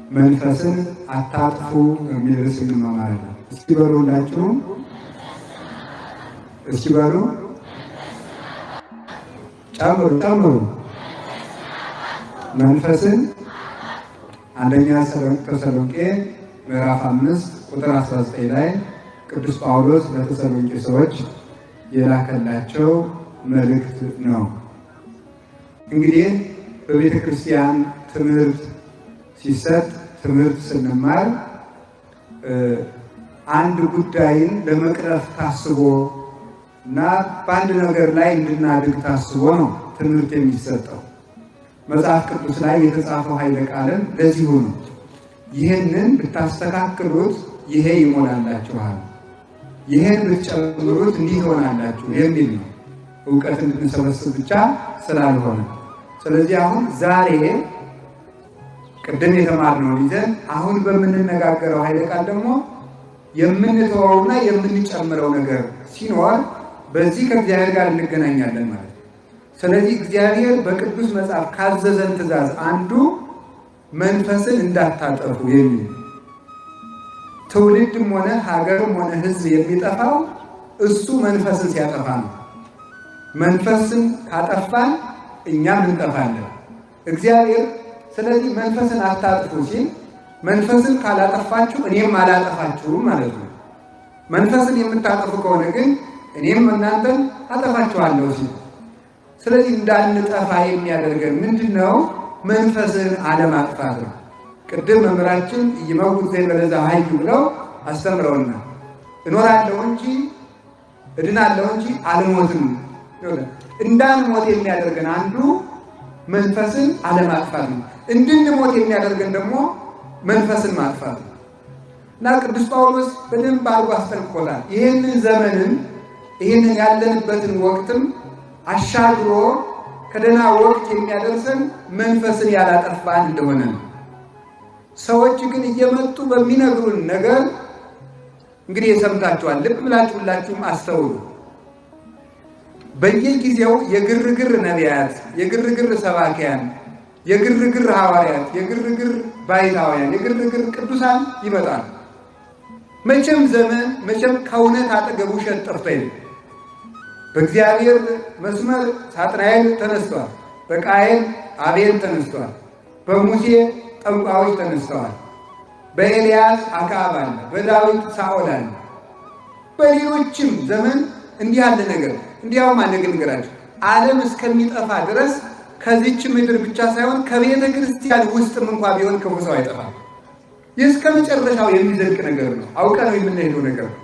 መንፈስን አታጥፉ የሚል ርዕስ እንማማራለን። እስኪ በሉ ሁላችሁም፣ እስኪ በሉ ጨምሩ። መንፈስን አንደኛ ተሰሎንቄ ምዕራፍ 5 ቁጥር 19 ላይ ቅዱስ ጳውሎስ ለተሰሎንቄ ሰዎች የላከላቸው መልእክት ነው። እንግዲህ በቤተ ክርስቲያን ትምህርት ሲሰጥ ትምህርት ስንማር አንድ ጉዳይን ለመቅረፍ ታስቦ እና በአንድ ነገር ላይ እንድናድግ ታስቦ ነው ትምህርት የሚሰጠው። መጽሐፍ ቅዱስ ላይ የተጻፈው ኃይለ ቃልም ለዚሁ ነው። ይህንን ብታስተካክሉት ይሄ ይሞላላችኋል፣ ይህን ብትጨምሩት እንዲህ ትሆናላችሁ የሚል ነው። እውቀት እንድንሰበስብ ብቻ ስላልሆነ፣ ስለዚህ አሁን ዛሬ ቅድም የተማርነውን ይዘን አሁን በምንነጋገረው ኃይለ ቃል ደግሞ የምንተወውና የምንጨምረው ነገር ሲኖር በዚህ ከእግዚአብሔር ጋር እንገናኛለን ማለት ነው። ስለዚህ እግዚአብሔር በቅዱስ መጽሐፍ ካዘዘን ትእዛዝ አንዱ መንፈስን እንዳታጠፉ የሚል፣ ትውልድም ሆነ ሀገርም ሆነ ሕዝብ የሚጠፋው እሱ መንፈስን ሲያጠፋ ነው። መንፈስን ካጠፋን እኛም እንጠፋለን። እግዚአብሔር ስለዚህ መንፈስን አታጥፉ ሲል መንፈስን ካላጠፋችሁ እኔም አላጠፋችሁም ማለት ነው። መንፈስን የምታጠፉ ከሆነ ግን እኔም እናንተን አጠፋችኋለሁ ሲል፣ ስለዚህ እንዳንጠፋ የሚያደርገን ምንድን ነው? መንፈስን አለማጥፋት ነው። ቅድም መምህራችን ይመውት ዘይበለዛ ኃይሉ ብለው አስተምረውና እኖራለሁ እንጂ እድናለሁ እንጂ አልሞትም። እንዳንሞት የሚያደርገን አንዱ መንፈስን አለማጥፋት ነው። እንድንሞት የሚያደርገን ደግሞ መንፈስን ማጥፋት ነው እና ቅዱስ ጳውሎስ በደንብ አድርጎ አስጠንቅቆታል። ይህንን ዘመንም ይህንን ያለንበትን ወቅትም አሻግሮ ከደህና ወቅት የሚያደርሰን መንፈስን ያላጠፋን እንደሆነ ነው። ሰዎች ግን እየመጡ በሚነግሩን ነገር እንግዲህ ሰምታችኋል። ልብ ብላችሁ ሁላችሁም አስተውሉ። በየጊዜው የግርግር ነቢያት፣ የግርግር ሰባኪያን፣ የግርግር ሐዋርያት፣ የግርግር ባይታውያን፣ የግርግር ቅዱሳን ይመጣሉ። መቼም ዘመን መቼም ከእውነት አጠገብ ውሸት ጠፍቶ የለም። በእግዚአብሔር መስመር ሳጥናኤል ተነስተዋል፣ በቃየል አቤል ተነስተዋል፣ በሙሴ ጠንቋዮች ተነስተዋል፣ በኤልያስ አክዓብ አለ፣ በዳዊት ሳኦል አለ። በሌሎችም ዘመን እንዲህ ያለ ነገር እንዲያውም አንድ ነገራችሁ ዓለም እስከሚጠፋ ድረስ ከዚች ምድር ብቻ ሳይሆን ከቤተ ክርስቲያን ውስጥም እንኳ ቢሆን ክፉ ሰው አይጠፋም። ይህ እስከ መጨረሻው የሚዘልቅ ነገር ነው። አውቀነው የምንሄደው ነገር ነው።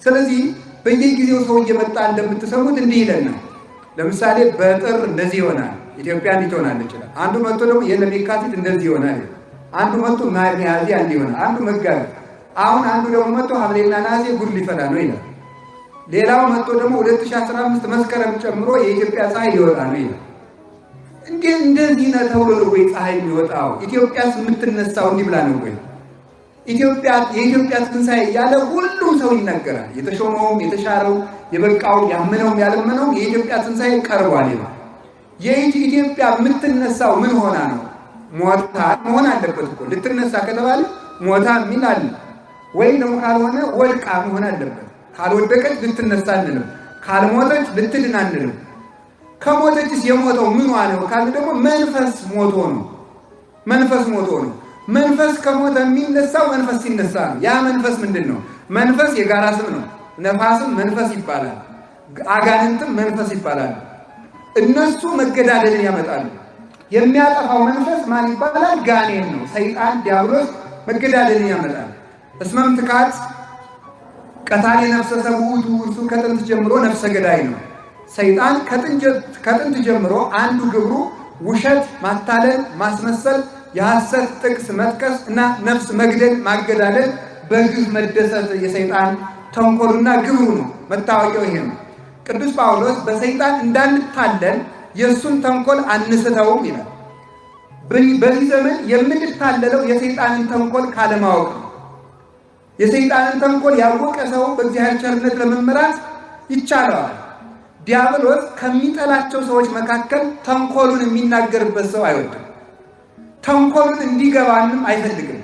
ስለዚህ በየጊዜው ሰው እየመጣ እንደምትሰሙት እንዲህ ይለናል። ለምሳሌ በጥር እንደዚህ ይሆናል፣ ኢትዮጵያ እንዲህ ትሆናለች ይችላል። አንዱ መጥቶ ደግሞ የለም የካቲት እንደዚህ ይሆናል። አንዱ መጥቶ ሚያዝያ እንዲህ ይሆናል። አንዱ መጋቢት፣ አሁን አንዱ ደግሞ መጥቶ ሐምሌና ነሐሴ ጉድ ሊፈላ ነው ይላል። ሌላው መጥቶ ደግሞ 2015 መስከረም ጨምሮ የኢትዮጵያ ፀሐይ ሊወጣ ነው ይላል። እንደዚህ ነው ተብሎ ነው ወይ ፀሐይ የሚወጣው? ኢትዮጵያስ የምትነሳው እንዲህ ብላ ነው ወይ? የኢትዮጵያ ትንሣኤ እያለ ሁሉም ሰው ይናገራል። የተሾመውም የተሻረው የበቃው ያመነውም ያለመነውም የኢትዮጵያ ትንሣኤ ቀርቧል ይላል። የኢትዮጵያ የምትነሳው ምን ሆና ነው? ሞታ መሆን አለበት እኮ ልትነሳ ከተባለ ሞታ የሚል አለ ወይ ደግሞ ካልሆነ ወድቃ መሆን አለበት። ካልወደቀች ልትነሳ አንልም፣ ካልሞተች ልትድን አንልም። ከሞተችስ የሞተው ምኗ ነው ካለ ደግሞ መንፈስ ሞቶ ነው። መንፈስ ሞቶ ነው። መንፈስ ከሞተ የሚነሳው መንፈስ ሲነሳ ነው። ያ መንፈስ ምንድን ነው? መንፈስ የጋራ ስም ነው። ነፋስም መንፈስ ይባላል፣ አጋንንትም መንፈስ ይባላል። እነሱ መገዳደልን ያመጣሉ። የሚያጠፋው መንፈስ ማን ይባላል? ጋኔን ነው። ሰይጣን ዲያብሎስ መገዳደልን ያመጣል። እስመም ትካት ቀታሊ ነፍሰ ሰውቱ፣ እርሱ ከጥንት ጀምሮ ነፍሰ ገዳይ ነው። ሰይጣን ከጥንት ጀምሮ አንዱ ግብሩ ውሸት፣ ማታለል፣ ማስመሰል፣ የሐሰት ጥቅስ መጥቀስ እና ነፍስ መግደል፣ ማገዳደል፣ በግፍ መደሰት የሰይጣን ተንኮሉና ግብሩ ነው። መታወቂያው ይሄ ነው። ቅዱስ ጳውሎስ በሰይጣን እንዳንታለል የእሱን ተንኮል አንስተውም ይላል። በዚህ ዘመን የምንታለለው የሰይጣንን ተንኮል ካለማወቅ ነው። የሰይጣንን ተንኮል ያወቀ ሰው በእግዚአብሔር ቸርነት ለመመራት ይቻለዋል። ዲያብሎስ ከሚጠላቸው ሰዎች መካከል ተንኮሉን የሚናገርበት ሰው አይወድም። ተንኮሉን እንዲገባንም አይፈልግም።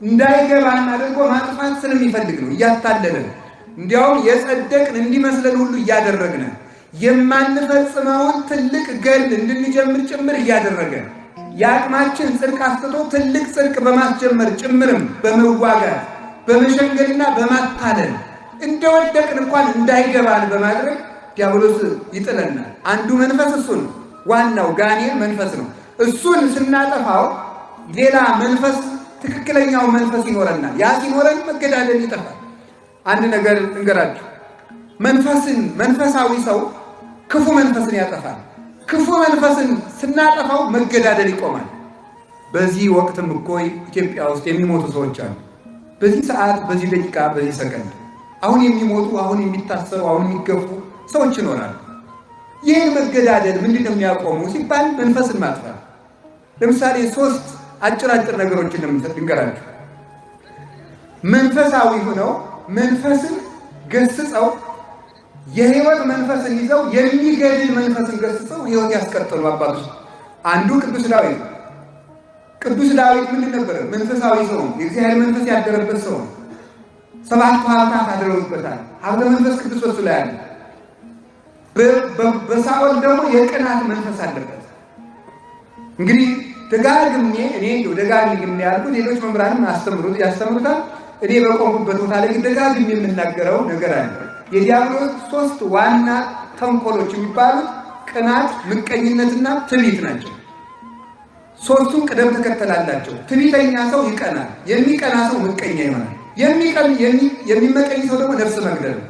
እንዳይገባን አድርጎ ማጥፋት ስለሚፈልግ ነው እያታለለን። እንዲያውም የጸደቅን እንዲመስለን ሁሉ እያደረግን የማንፈጽመውን ትልቅ ገድል እንድንጀምር ጭምር እያደረገ የአቅማችን ጽድቅ አስጥቶ ትልቅ ጽድቅ በማስጀመር ጭምርም በመዋጋት በመሸንገልና በማታለል እንደወደቅን እንኳን እንዳይገባን በማድረግ ዲያብሎስ ይጥለናል። አንዱ መንፈስ እሱ ነው። ዋናው ጋኔን መንፈስ ነው። እሱን ስናጠፋው ሌላ መንፈስ፣ ትክክለኛው መንፈስ ይኖረናል። ያ ሲኖረን መገዳደል ይጠፋል። አንድ ነገር እንገራችሁ። መንፈሳዊ ሰው ክፉ መንፈስን ያጠፋል። ክፉ መንፈስን ስናጠፋው መገዳደል ይቆማል። በዚህ ወቅትም እኮ ኢትዮጵያ ውስጥ የሚሞቱ ሰዎች አሉ። በዚህ ሰዓት፣ በዚህ ደቂቃ፣ በዚህ ሰከንድ አሁን የሚሞቱ፣ አሁን የሚታሰሩ፣ አሁን የሚገፉ ሰዎች ይኖራሉ። ይህን መገዳደል ምንድን ነው የሚያቆሙ ሲባል መንፈስን ማጥፋት። ለምሳሌ 3 አጭር ነገሮችን ልንገራችሁ። መንፈሳዊ ሆነው መንፈስን ገስጸው የህይወት መንፈስን ይዘው የሚገድል መንፈስን ገስጸው ህይወት ያስቀጥሉ አባቶች። አንዱ ቅዱስ ዳዊት። ቅዱስ ዳዊት ምንድን ነበረ? መንፈሳዊ ሰው ነው። የእግዚአብሔር መንፈስ ያደረበት ሰው ነው። 7 ሀብታት አድረውበታል። ሀብተ መንፈስ ቅዱስ በሱ ላይ አለ። በሳኦል ደግሞ የቅናት መንፈስ አለበት። እንግዲህ ደጋግሜ ያልኩት ሌሎች መምህራንም ያስተምሩታል። እኔ በቆምኩበት ቦታ ላይ ደጋግሜ የምናገረው ነገር አለ። የዲያብሎስ 3 ዋና ተንኮሎች የሚባሉት ቅናት፣ ምቀኝነትና ትዕቢት ናቸው። 3ቱም ቅደም ተከተል አላቸው። ትዕቢተኛ ሰው ይቀናል። የሚቀና ሰው ምቀኛ ይሆናል። የሚመቀኝ ሰው ደግሞ ነፍስ መግደል ነው።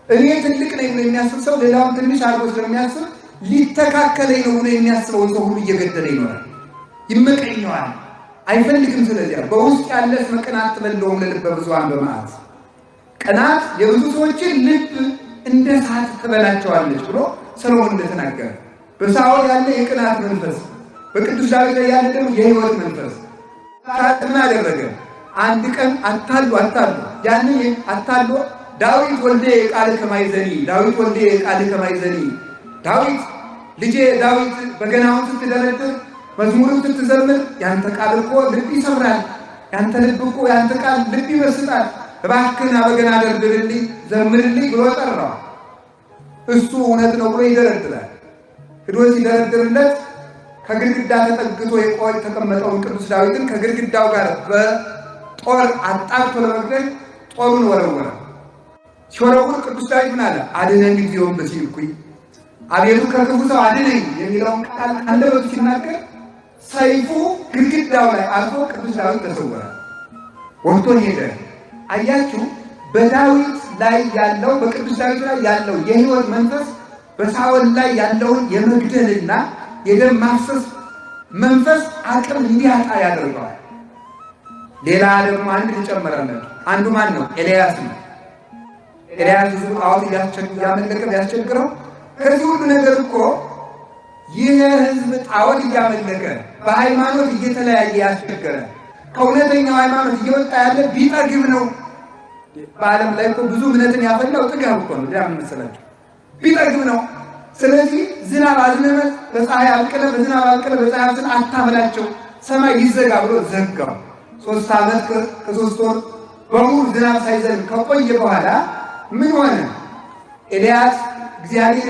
እኔ ትልቅ ነኝ ብሎ የሚያስብ ሰው ሌላውን ትንሽ አድርጎ ስለሚያስብ ሊተካከለኝ ነው ብሎ የሚያስበውን ሰው ሁሉ እየገደለ ይኖራል። ይመቀኘዋል፣ አይፈልግም። ስለዚያ በውስጥ ያለስ መቅናት ትበለውም ለልበ ብዙኃን በመዓት። ቅናት የብዙ ሰዎችን ልብ እንደ እሳት ትበላቸዋለች ብሎ ሰሎሞን እንደተናገረ በሳኦል ያለ የቅናት መንፈስ፣ በቅዱስ ዳዊት ላይ ያለ ደግሞ የሕይወት መንፈስ ምን አደረገ? አንድ ቀን አታሉ ያንን አታሎ ዳዊት ወልዴ ቃል ከማይዘኒ ዳዊት ልጄ ዳዊት በገናውን ስትደረድር መዝሙርን ስትዘምር ያንተ ቃል እኮ ልብ ይሰብራል፣ ያንተ ልብ እኮ ያንተ ቃል ልብ ይመስጣል፣ እባክህን በገና ደርድርልኝ ዘምርልኝ ብሎ ጠራው። እሱ እውነት ነው ብሎ ይደረድራል። ሄዶ ሲደረድርለት ከግድግዳ ተጠግቶ የተቀመጠውን ቅዱስ ዳዊትን ከግድግዳው ጋር በጦር አጣብቶ ለመግደል ጦሩን ወረወረ። ሲወረውር ቅዱስ ዳዊት ምን አለ? አድነኝ ጊዜውን በሲልኩኝ፣ አቤቱ ከክፉ ሰው አድነኝ የሚለውን ቃል አንደበቱ ሲናገር ሰይፉ ግድግዳው ላይ አልፎ ቅዱስ ዳዊት ተሰወረ፣ ወጥቶ ሄደ። አያችሁ፣ በዳዊት ላይ ያለው በቅዱስ ዳዊት ላይ ያለው የሕይወት መንፈስ በሳኦል ላይ ያለውን የመግደልና የደም ማፍሰስ መንፈስ አቅም እንዲያጣ ያደርገዋል። ሌላ ደግሞ አንድ ልጨምራለሁ። አንዱ ማን ነው? ኤልያስ ነው። ኤልያስ ብዙ ጣዖት እያመለከ ቢያስቸግረው ከዚህ ሁሉ ነገር እኮ ይህ ሕዝብ ጣዖት እያመለከ በሃይማኖት እየተለያየ ያስቸገረ ከእውነተኛው ሃይማኖት እየወጣ ያለ ቢጠግብ ነው። በዓለም ላይ እኮ ብዙ እምነትን ያፈላው ጥጋብ እኮ ነው። ምን መሰላችሁ? ቢጠግብ ነው። ስለዚህ ዝናብ አዝነመ በፀሐይ አብቅለ፣ በዝናብ አብቅለ፣ በፀሐይ አብቅለ አታበላቸው፣ ሰማይ ይዘጋ ብሎ ዘጋው። 3 ዓመት ከ3 ወር በሙሉ ዝናብ ሳይዘንብ ከቆየ በኋላ ምን ሆነ? ኤልያስ እግዚአብሔር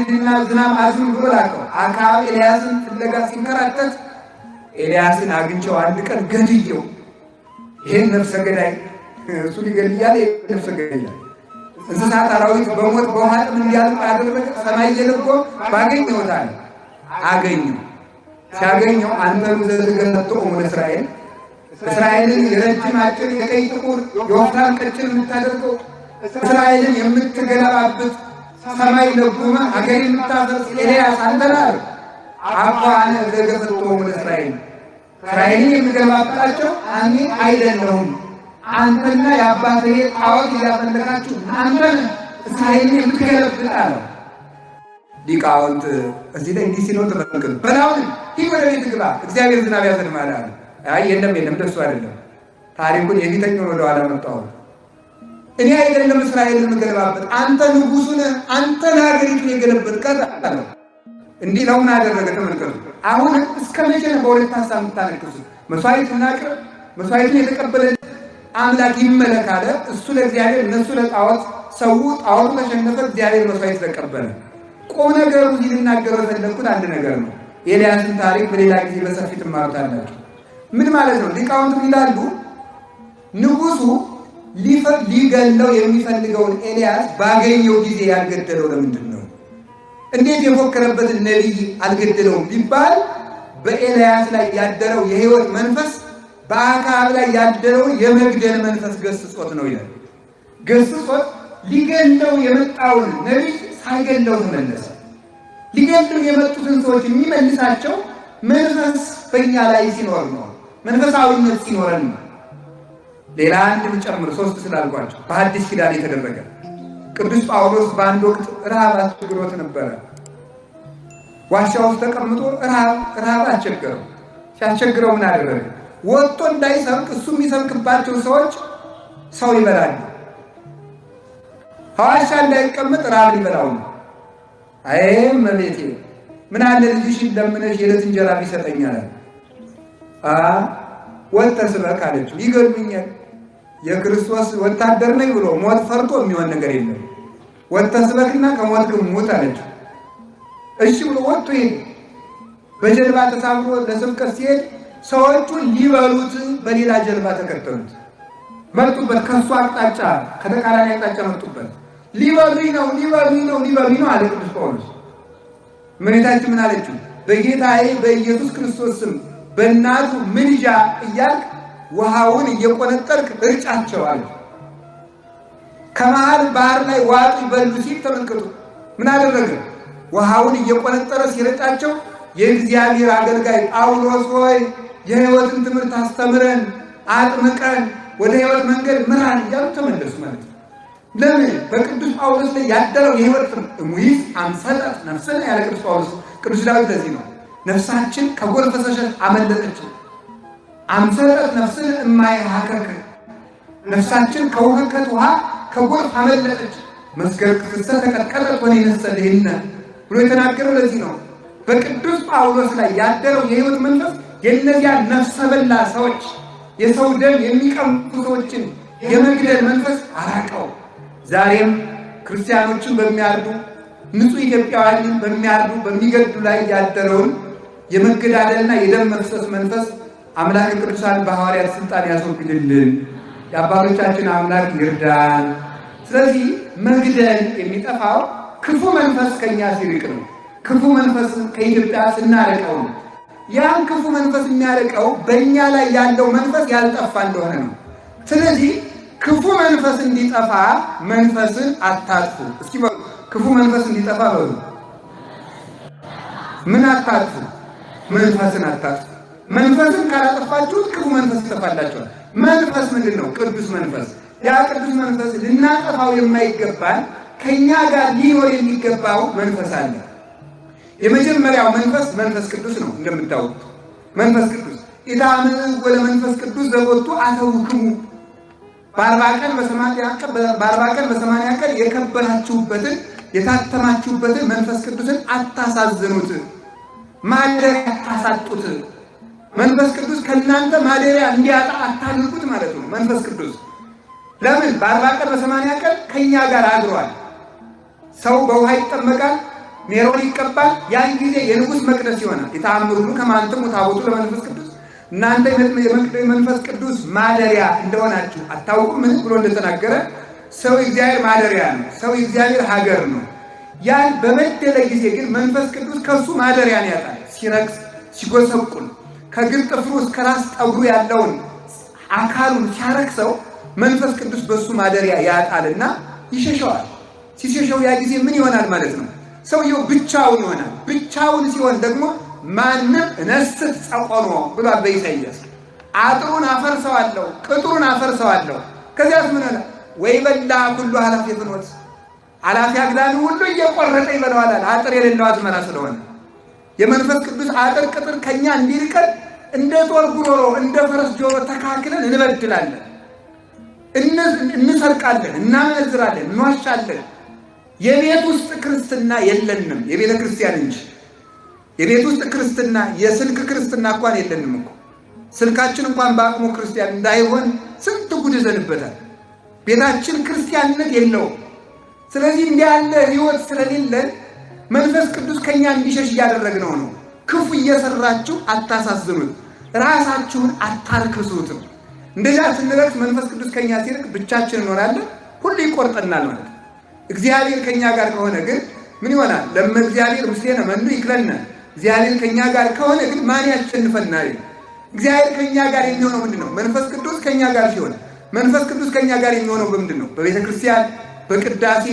ዝናብ አዝኑ ብሎ ላከው። አክዓብ ኤልያስን ፍለጋ ሲንከራተት ኤልያስን አግኝቼው አንድ ቀን ገድየው፣ ይሄን ነፍሰ ገዳይ እሱ ሊገድያለ ነፍሰ ገዳይ እንስሳት አራዊት በሞት በውሃ ጥም እንዲያልቁ ያደረገ ሰማይ እየለጎመ ባገኘሁት አለ። አገኘው። ሲያገኘው አንተኑ ዘትገለጥዖሙ ለእስራኤል፣ እስራኤልን የረጅም አጭር፣ የቀይ ጥቁር፣ የወፍራም ቀጭን የምታደርገው እስራኤልን የምትገለባብጥ ሰማይ ለጉመ ሀገር የምታፈርስ ኤልያስ አንተ ነህ። አኳነ ዘገፈጥዖሙ ለእስራኤል፣ እስራኤልን የምገለባብጣቸው እኔ አይደለሁም፣ አንተና የአባትህ ጣዖት እያመለካችሁ አንተ እስራኤልን የምትገለብጥ አለው። ሊቃውንት እዚህ ላይ እንዲህ ሲለው ተመልከቱ። በላውን ሂድ ወደ ቤት ግባ፣ እግዚአብሔር ዝናብ ያዘንማል አለ። አይ የለም እንደሱ አይደለም፣ ታሪኩን የፊተኛውን ወደ ኋላ መጣሁ። እኔ አይደለም እስራኤልን የምገለባብጥ፣ አንተ ንጉሡ ነህ፣ አንተ ሀገሪቱን የገለበጥካት አለው። እንዲህ ለምን አደረገ? ተመልከቱ። አሁን እስከ መቼ ነው በሁለት ሀሳብ የምታነክሱ? መስዋዕት እናቅርብ፣ መስዋዕትን የተቀበለ አምላክ ይመለክ አለ። እሱ ለእግዚአብሔር እነሱ ለጣዖት ሰው፣ ጣዖቱ ተሸነፈ፣ እግዚአብሔር መስዋዕት ተቀበለ። ቁም ነገሩ እዚህ ልናገረው የፈለግኩት አንድ ነገር ነው። ኤልያስን ታሪክ በሌላ ጊዜ በሰፊ ትማሩታላችሁ። ምን ማለት ነው? ሊቃውንቱ ይላሉ ንጉሱ ሊገለው የሚፈልገውን ኤልያስ ባገኘው ጊዜ ያልገደለው ለምንድን ነው? እንዴት የፎከረበትን ነቢይ አልገደለውም ቢባል በኤልያስ ላይ ያደረው የሕይወት መንፈስ በአክዓብ ላይ ያደረውን የመግደል መንፈስ ገስጾት ነው ይላል። ገስጾት ሊገለው የመጣውን ነቢይ ሳይገለው ተመለሰ። ሊገሉ የመጡትን ሰዎች የሚመልሳቸው መንፈስ በእኛ ላይ ሲኖር ነው። መንፈሳዊነት ሲኖረን ነው። ሌላ አንድ ጨምር 3 ስላልኳቸው በሐዲስ ኪዳን የተደረገ ቅዱስ ጳውሎስ በአንድ ወቅት ረሃብ አስቸግሮት ነበረ። ዋሻ ውስጥ ተቀምጦ ረሃብ አስቸገረው። ሲያስቸግረው ምን አደረገ? ወጥቶ እንዳይሰብክ እሱ የሚሰብክባቸው ሰዎች ሰው ይበላሉ። ሐዋሻ እንዳይቀመጥ ረሃብ ሊበላው ነው። አይ እመቤቴ ምን አለ ልጅሽን ለምነሽ የዕለት እንጀራ ቢሰጠኛል። ወጥተህ ስበክ አለችው። ይገሉኛል፣ የክርስቶስ ወታደር ነኝ ብሎ ሞት ፈርቶ የሚሆን ነገር የለም። ወጥተህ ስበክና ከሞት ግን ሙት አለችው። እሺ ብሎ ወጥቶ ሄደ። በጀልባ ተሳፍሮ ለስብከት ሲሄድ ሰዎቹ ሊበሉት በሌላ ጀልባ ተከተሉት። መጡበት፣ ከሱ አቅጣጫ ከተቃራኒ አቅጣጫ መጡበት። ሊበሉኝ ነው አለ ቅዱስ ጳውሎስ። እመቤታችን ምን አለችው? በጌታዬ በኢየሱስ ክርስቶስ ስም በእናቱ ምልጃ እያልክ ውሃውን እየቆነጠርክ እርጫቸው አለ። ከመሃል ባህር ላይ ዋጡ ይበሉ ሲል ተመልከቱ። ምን አደረገ? ውሃውን እየቆነጠረ ሲረጫቸው የእግዚአብሔር አገልጋይ ጳውሎስ ሆይ የሕይወትን ትምህርት አስተምረን፣ አጥምቀን፣ ወደ ሕይወት መንገድ ምራን እያሉ ተመለሱ ማለት ነው። ለምን? በቅዱስ ጳውሎስ ላይ ያደረው የሕይወት ሙይዝ አምሰጠት ነፍስን ያለ ቅዱስ ጳውሎስ ቅዱስ ዳዊት ለዚህ ነው ነፍሳችን ከጎርፍ ፈሰሰች አመለጠች። አምሰጠት ነፍስን እማይሃከክ ነፍሳችን ከውህከት ውሃ ከጎርፍ አመለጠች። መስገር ክፍሰ ተቀጥቀጠት ወደ ይነሰልህነ ብሎ የተናገረው ለዚህ ነው። በቅዱስ ጳውሎስ ላይ ያደረው የሕይወት መንፈስ የእነዚያ ነፍሰ በላ ሰዎች የሰው ደም የሚቀምጡ ሰዎችን የመግደል መንፈስ አራቀው። ዛሬም ክርስቲያኖችን በሚያርዱ ንጹሕ ኢትዮጵያውያንን በሚያርዱ በሚገድሉ ላይ ያደረውን የመገዳደልና የደም መፍሰስ መንፈስ አምላክ ቅዱሳን በሐዋርያት ስልጣን ያስወግድልን። የአባቶቻችን አምላክ ይርዳን። ስለዚህ መግደል የሚጠፋው ክፉ መንፈስ ከኛ ሲርቅ ነው። ክፉ መንፈስ ከኢትዮጵያ ስናርቀው ነው። ያን ክፉ መንፈስ የሚያርቀው በእኛ ላይ ያለው መንፈስ ያልጠፋ እንደሆነ ነው። ስለዚህ ክፉ መንፈስ እንዲጠፋ መንፈስን አታጥፉ። እስኪ ክፉ መንፈስ እንዲጠፋ በሉ። ምን አታጥፉ? መንፈስን አታጥፉ። መንፈስን ካላጠፋችሁት ክፉ መንፈስ ይጠፋላችኋል። መንፈስ ምንድን ነው? ቅዱስ መንፈስ። ያ ቅዱስ መንፈስ ልናጠፋው የማይገባን ከኛ ጋር ሊኖር የሚገባው መንፈስ አለ። የመጀመሪያው መንፈስ መንፈስ ቅዱስ ነው። እንደምታውቁት መንፈስ ቅዱስ ኢታምን ወለ መንፈስ ቅዱስ ዘቦቱ አተውክሙ በአርባ ቀን በሰማንያ ቀን የከበራችሁበትን የታተማችሁበትን መንፈስ ቅዱስን አታሳዝኑት፣ ማደሪያ አታሳጡት። መንፈስ ቅዱስ ከእናንተ ማደሪያ እንዲያጣ አታድርጉት ማለት ነው። መንፈስ ቅዱስ ለምን? በአርባ ቀን በሰማንያ ቀን ከእኛ ጋር አድሯል። ሰው በውሃ ይጠመቃል፣ ሜሮን ይቀባል። ያን ጊዜ የንጉሥ መቅደስ ይሆናል። የተአምሩ ሁሉ ከማንተሙ ታቦቱ ለመንፈስ ቅዱስ እናንተ የመንፈስ ቅዱስ ማደሪያ እንደሆናችሁ አታውቁም? ምን ብሎ እንደተናገረ ሰው የእግዚአብሔር ማደሪያ ነው። ሰው የእግዚአብሔር ሀገር ነው። ያን በበደለ ጊዜ ግን መንፈስ ቅዱስ ከእሱ ማደሪያን ያጣል። ሲረክስ፣ ሲጎሰቁል ከእግር ጥፍሩ እስከ ራስ ጠጉሩ ያለውን አካሉን ሲያረክሰው መንፈስ ቅዱስ በእሱ ማደሪያ ያጣልና ይሸሸዋል። ሲሸሸው ያ ጊዜ ምን ይሆናል ማለት ነው? ሰውየው ብቻውን ይሆናል። ብቻውን ሲሆን ደግሞ ማንም እነስት ጸቆኖ ብሏል በኢሳይያስ። አጥሩን አፈርሰዋለሁ፣ ቅጥሩን አፈርሰዋለሁ። ከዚያስ ምን ሆነ? ወይ በላ ሁሉ ኃላፊ ፍኖት ኃላፊ አግዳሚ ሁሉ እየቆረጠ ይበላዋል። አጥር የሌለው አዝመራ ስለሆነ የመንፈስ ቅዱስ አጥር ቅጥር ከኛ እንዲርቀን እንደ ጦር ጉሮሮ እንደ ፈረስ ጆሮ ተካክለን እንበድላለን፣ እንሰርቃለን፣ እናመነዝራለን፣ እንዋሻለን። የቤት ውስጥ ክርስትና የለንም፣ የቤተ ክርስቲያን እንጂ። የቤት ውስጥ ክርስትና የስልክ ክርስትና እንኳን የለንም እኮ። ስልካችን እንኳን በአቅሙ ክርስቲያን እንዳይሆን ስንት ጉድ ይዘንበታል። ቤታችን ክርስቲያንነት የለውም። ስለዚህ እንዲህ ያለ ሕይወት ስለሌለን መንፈስ ቅዱስ ከኛ እንዲሸሽ እያደረግነው ነው። ክፉ እየሰራችሁ አታሳዝኑት፣ ራሳችሁን አታርክሱትም። እንደዚያ ስንረክስ መንፈስ ቅዱስ ከኛ ሲርቅ ብቻችን እንሆናለን፣ ሁሉ ይቆርጠናል ማለት ነው። እግዚአብሔር ከኛ ጋር ከሆነ ግን ምን ይሆናል? ለመ እግዚአብሔር ምስሌነ መኑ ይክለነ። እግዚአብሔር ከኛ ጋር ከሆነ ግን ማን ያሸንፈናል? እግዚአብሔር ከኛ ጋር የሚሆነው ምንድነው? መንፈስ ቅዱስ ከኛ ጋር ሲሆን፣ መንፈስ ቅዱስ ከኛ ጋር የሚሆነው በምንድነው? በቤተ ክርስቲያን፣ በቅዳሴ፣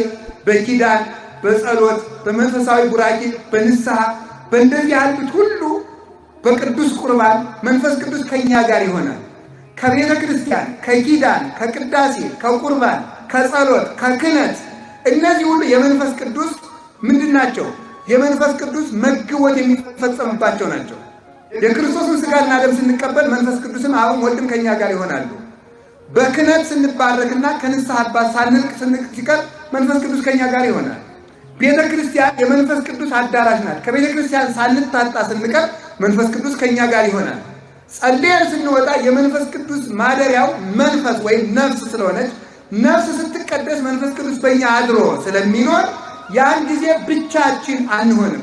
በኪዳን፣ በጸሎት፣ በመንፈሳዊ ቡራኬ፣ በንስሐ፣ በእንደዚህ ያሉት ሁሉ በቅዱስ ቁርባን መንፈስ ቅዱስ ከኛ ጋር ይሆናል። ከቤተ ክርስቲያን፣ ከኪዳን፣ ከቅዳሴ፣ ከቁርባን፣ ከጸሎት፣ ከክህነት እነዚህ ሁሉ የመንፈስ ቅዱስ ምንድን ናቸው? የመንፈስ ቅዱስ መግቦት የሚፈጸምባቸው ናቸው። የክርስቶስን ሥጋና ደም ስንቀበል መንፈስ ቅዱስም አብም ወልድም ከኛ ጋር ይሆናሉ። በክህነት ስንባረክና ከንስሐ አባት ሳንርቅ ሲቀር መንፈስ ቅዱስ ከኛ ጋር ይሆናል። ቤተ ክርስቲያን የመንፈስ ቅዱስ አዳራሽ ናት። ከቤተ ክርስቲያን ሳንታጣ ስንቀር መንፈስ ቅዱስ ከኛ ጋር ይሆናል። ጸልየን ስንወጣ የመንፈስ ቅዱስ ማደሪያው መንፈስ ወይም ነፍስ ስለሆነች ነፍስ ስትቀደስ መንፈስ ቅዱስ በእኛ አድሮ ስለሚኖር ያን ጊዜ ብቻችን አንሆንም።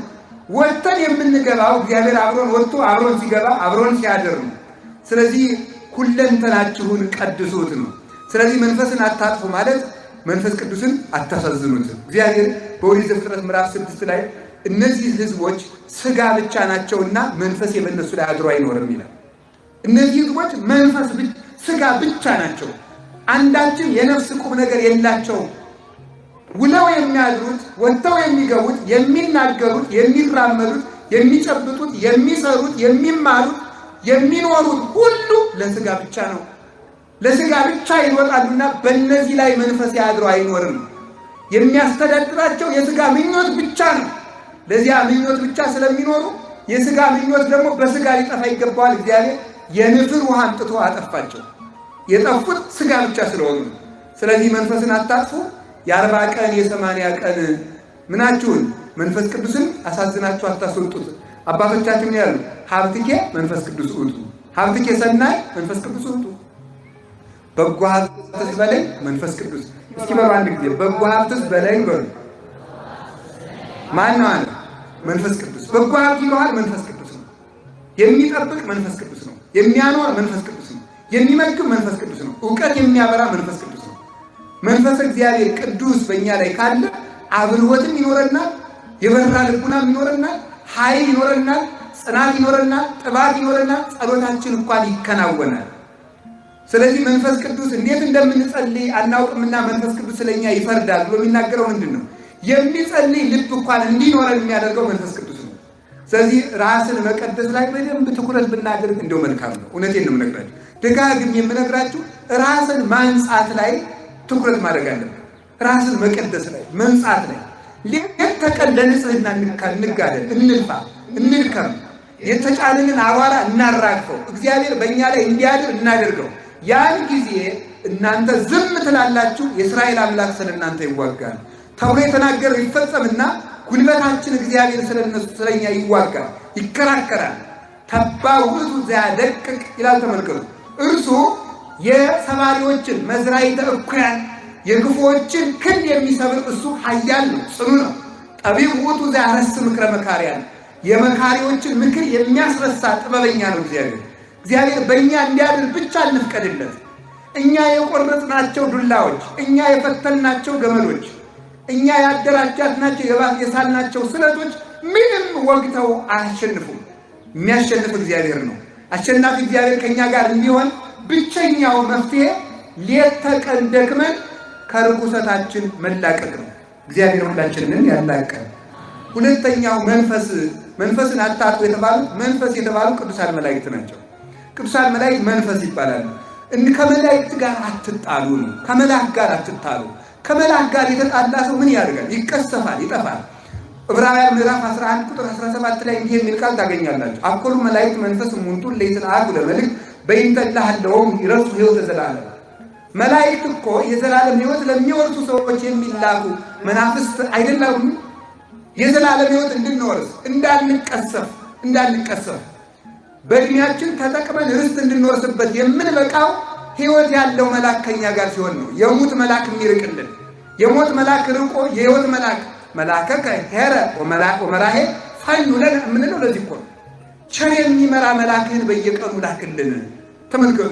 ወጥተን የምንገባው እግዚአብሔር አብሮን ወጥቶ አብሮን ሲገባ አብሮን ሲያድር ነው። ስለዚህ ሁለንተናችሁን ቀድሱት ነው። ስለዚህ መንፈስን አታጥፉ ማለት መንፈስ ቅዱስን አታሳዝኑት። እግዚአብሔር በኦሪት ዘፍጥረት ምዕራፍ 6 ላይ እነዚህ ሕዝቦች ሥጋ ብቻ ናቸውና መንፈስ በእነሱ ላይ አድሮ አይኖርም ይላል። እነዚህ ሕዝቦች መንፈስ ሥጋ ብቻ ናቸው። አንዳችን የነፍስ ቁም ነገር የላቸውም። ውለው የሚያድሩት ወጥተው የሚገቡት የሚናገሩት የሚራመዱት የሚጨብጡት የሚሰሩት የሚማሩት የሚኖሩት ሁሉ ለሥጋ ብቻ ነው። ለሥጋ ብቻ ይወጣሉና በእነዚህ ላይ መንፈስ ያድሮ አይኖርም። የሚያስተዳድራቸው የሥጋ ምኞት ብቻ ነው። ለዚያ ምኞት ብቻ ስለሚኖሩ የሥጋ ምኞት ደግሞ በሥጋ ሊጠፋ ይገባዋል። እግዚአብሔር የንፍር ውሃ አምጥቶ አጠፋቸው። የጠፉት ሥጋ ብቻ ስለሆኑ። ስለዚህ መንፈስን አታጥፉ። የ40 ቀን የ80 ቀን ምናችሁን መንፈስ ቅዱስን አሳዝናችሁ አታስወጡት። አባቶቻችን ያሉ ሀብትኬ መንፈስ ቅዱስ ውጡ፣ ሀብትኬ ሰናይ መንፈስ ቅዱስ ውጡ። በጎ ሀብትስ በላይ መንፈስ ቅዱስ። እስኪ በሉ አንድ ጊዜ በጎ ሀብትስ በላይ በሉ። ማን ነው አለ? መንፈስ ቅዱስ። በጎ ሀብት ይለዋል መንፈስ ቅዱስ ነው። የሚጠብቅ መንፈስ ቅዱስ ነው። የሚያኖር መንፈስ ቅዱስ ነው። የሚመግብ መንፈስ ቅዱስ ነው። እውቀት የሚያበራ መንፈስ ቅዱስ ነው። መንፈስ እግዚአብሔር ቅዱስ በእኛ ላይ ካለ አብርሆትም ይኖረናል፣ የበራ ልቡናም ይኖረናል፣ ኃይል ይኖረናል፣ ጽናት ይኖረናል፣ ጥባት ይኖረናል። ጸሎታችን እንኳን ይከናወናል። ስለዚህ መንፈስ ቅዱስ እንዴት እንደምንጸልይ አናውቅምና መንፈስ ቅዱስ ስለኛ ይፈርዳል ብሎ የሚናገረው ምንድን ነው? የሚጸልይ ልብ እንኳን እንዲኖረን የሚያደርገው መንፈስ ቅዱስ ነው። ስለዚህ ራስን መቀደስ ላይ በደንብ ትኩረት ብናደርግ እንደው መልካም ነው። እውነቴን ነው የምነግራችሁ፣ ደጋግሜ የምነግራችሁ ራስን ማንጻት ላይ ትኩረት ማድረግ አለብን። ራስን መቀደስ ላይ መንጻት ላይ ሌት ተቀን ለንጽህና እንጋደል፣ እንልፋ፣ እንድከም፣ የተጫነንን አቧራ እናራግፈው፣ እግዚአብሔር በእኛ ላይ እንዲያድር እናደርገው። ያን ጊዜ እናንተ ዝም ትላላችሁ፣ የእስራኤል አምላክ ስለ እናንተ ይዋጋል ተብሎ የተናገረው ይፈጸምና ጉልበታችን እግዚአብሔር ስለኛ ይዋጋል፣ ይከራከራል። ተባው ውእቱ ዘያደቅቅ ይላል። ተመልከቱ። እርሱ የሰባሪዎችን መዝራይተ እኩያን የክፉዎችን ክንድ የሚሰብር እሱ ኃያል ነው፣ ጽኑ ነው። ጠቢብ ውእቱ ዘያረስዕ ምክረ መካርያን የመካሪዎችን ምክር የሚያስረሳ ጥበበኛ ነው እግዚአብሔር። እግዚአብሔር በእኛ እንዲያድር ብቻ እንፍቀድለት። እኛ የቆረጥናቸው ዱላዎች፣ እኛ የፈተልናቸው ገመዶች፣ እኛ ያደራጃትናቸው የሳልናቸው ስለቶች ምንም ወግተው አያሸንፉም። የሚያሸንፍ እግዚአብሔር ነው። አሸናፊ እግዚአብሔር ከእኛ ጋር እንዲሆን ብቸኛው መፍትሄ ሌት ተቀን ደክመን ከርኩሰታችን መላቀቅ ነው። እግዚአብሔር ሁላችንን ያላቀን። ሁለተኛው መንፈስን አታጥፉ የተባሉት መንፈስ የተባሉ ቅዱሳን መላእክት ናቸው። ቅዱሳን መላእክት መንፈስ ይባላሉ። ከመላእክት ጋር አትጣሉ ነው። ከመላእክት ጋር አትጣሉ። ከመላእክት ጋር የተጣላ ሰው ምን ያደርጋል? ይቀሰፋል፣ ይጠፋል። ዕብራውያን ምዕራፍ 11 ቁጥር 17 ላይ እንዲህ የሚል ቃል ታገኛላችሁ። አኮሉ መላእክት መንፈስ ሙንቱ ለይትልአኩ ለመልክ በይንተላህለውም ይረሱ ሕይወተ ዘላለም። መላእክት እኮ የዘላለም ሕይወት ለሚወርሱ ሰዎች የሚላኩ መናፍስት አይደሉም? የዘላለም ሕይወት እንድንወርስ እንዳንቀሰፍ በእድሜያችን ተጠቅመን ርስት እንድንወርስበት የምንበቃው ሕይወት ያለው መልአክ ከኛ ጋር ሲሆን ነው። የሙት መልአክ የሚርቅልን፣ የሞት መልአክ ርቆ የሕይወት መልአክ መልአከከ ሄረ ወመራሄ ፋኙ ለነ የምንለው ለዚህ እኮ ነው። ቸር የሚመራ መልአክህን በየቀኑ ላክልን። ተመልከቱ፣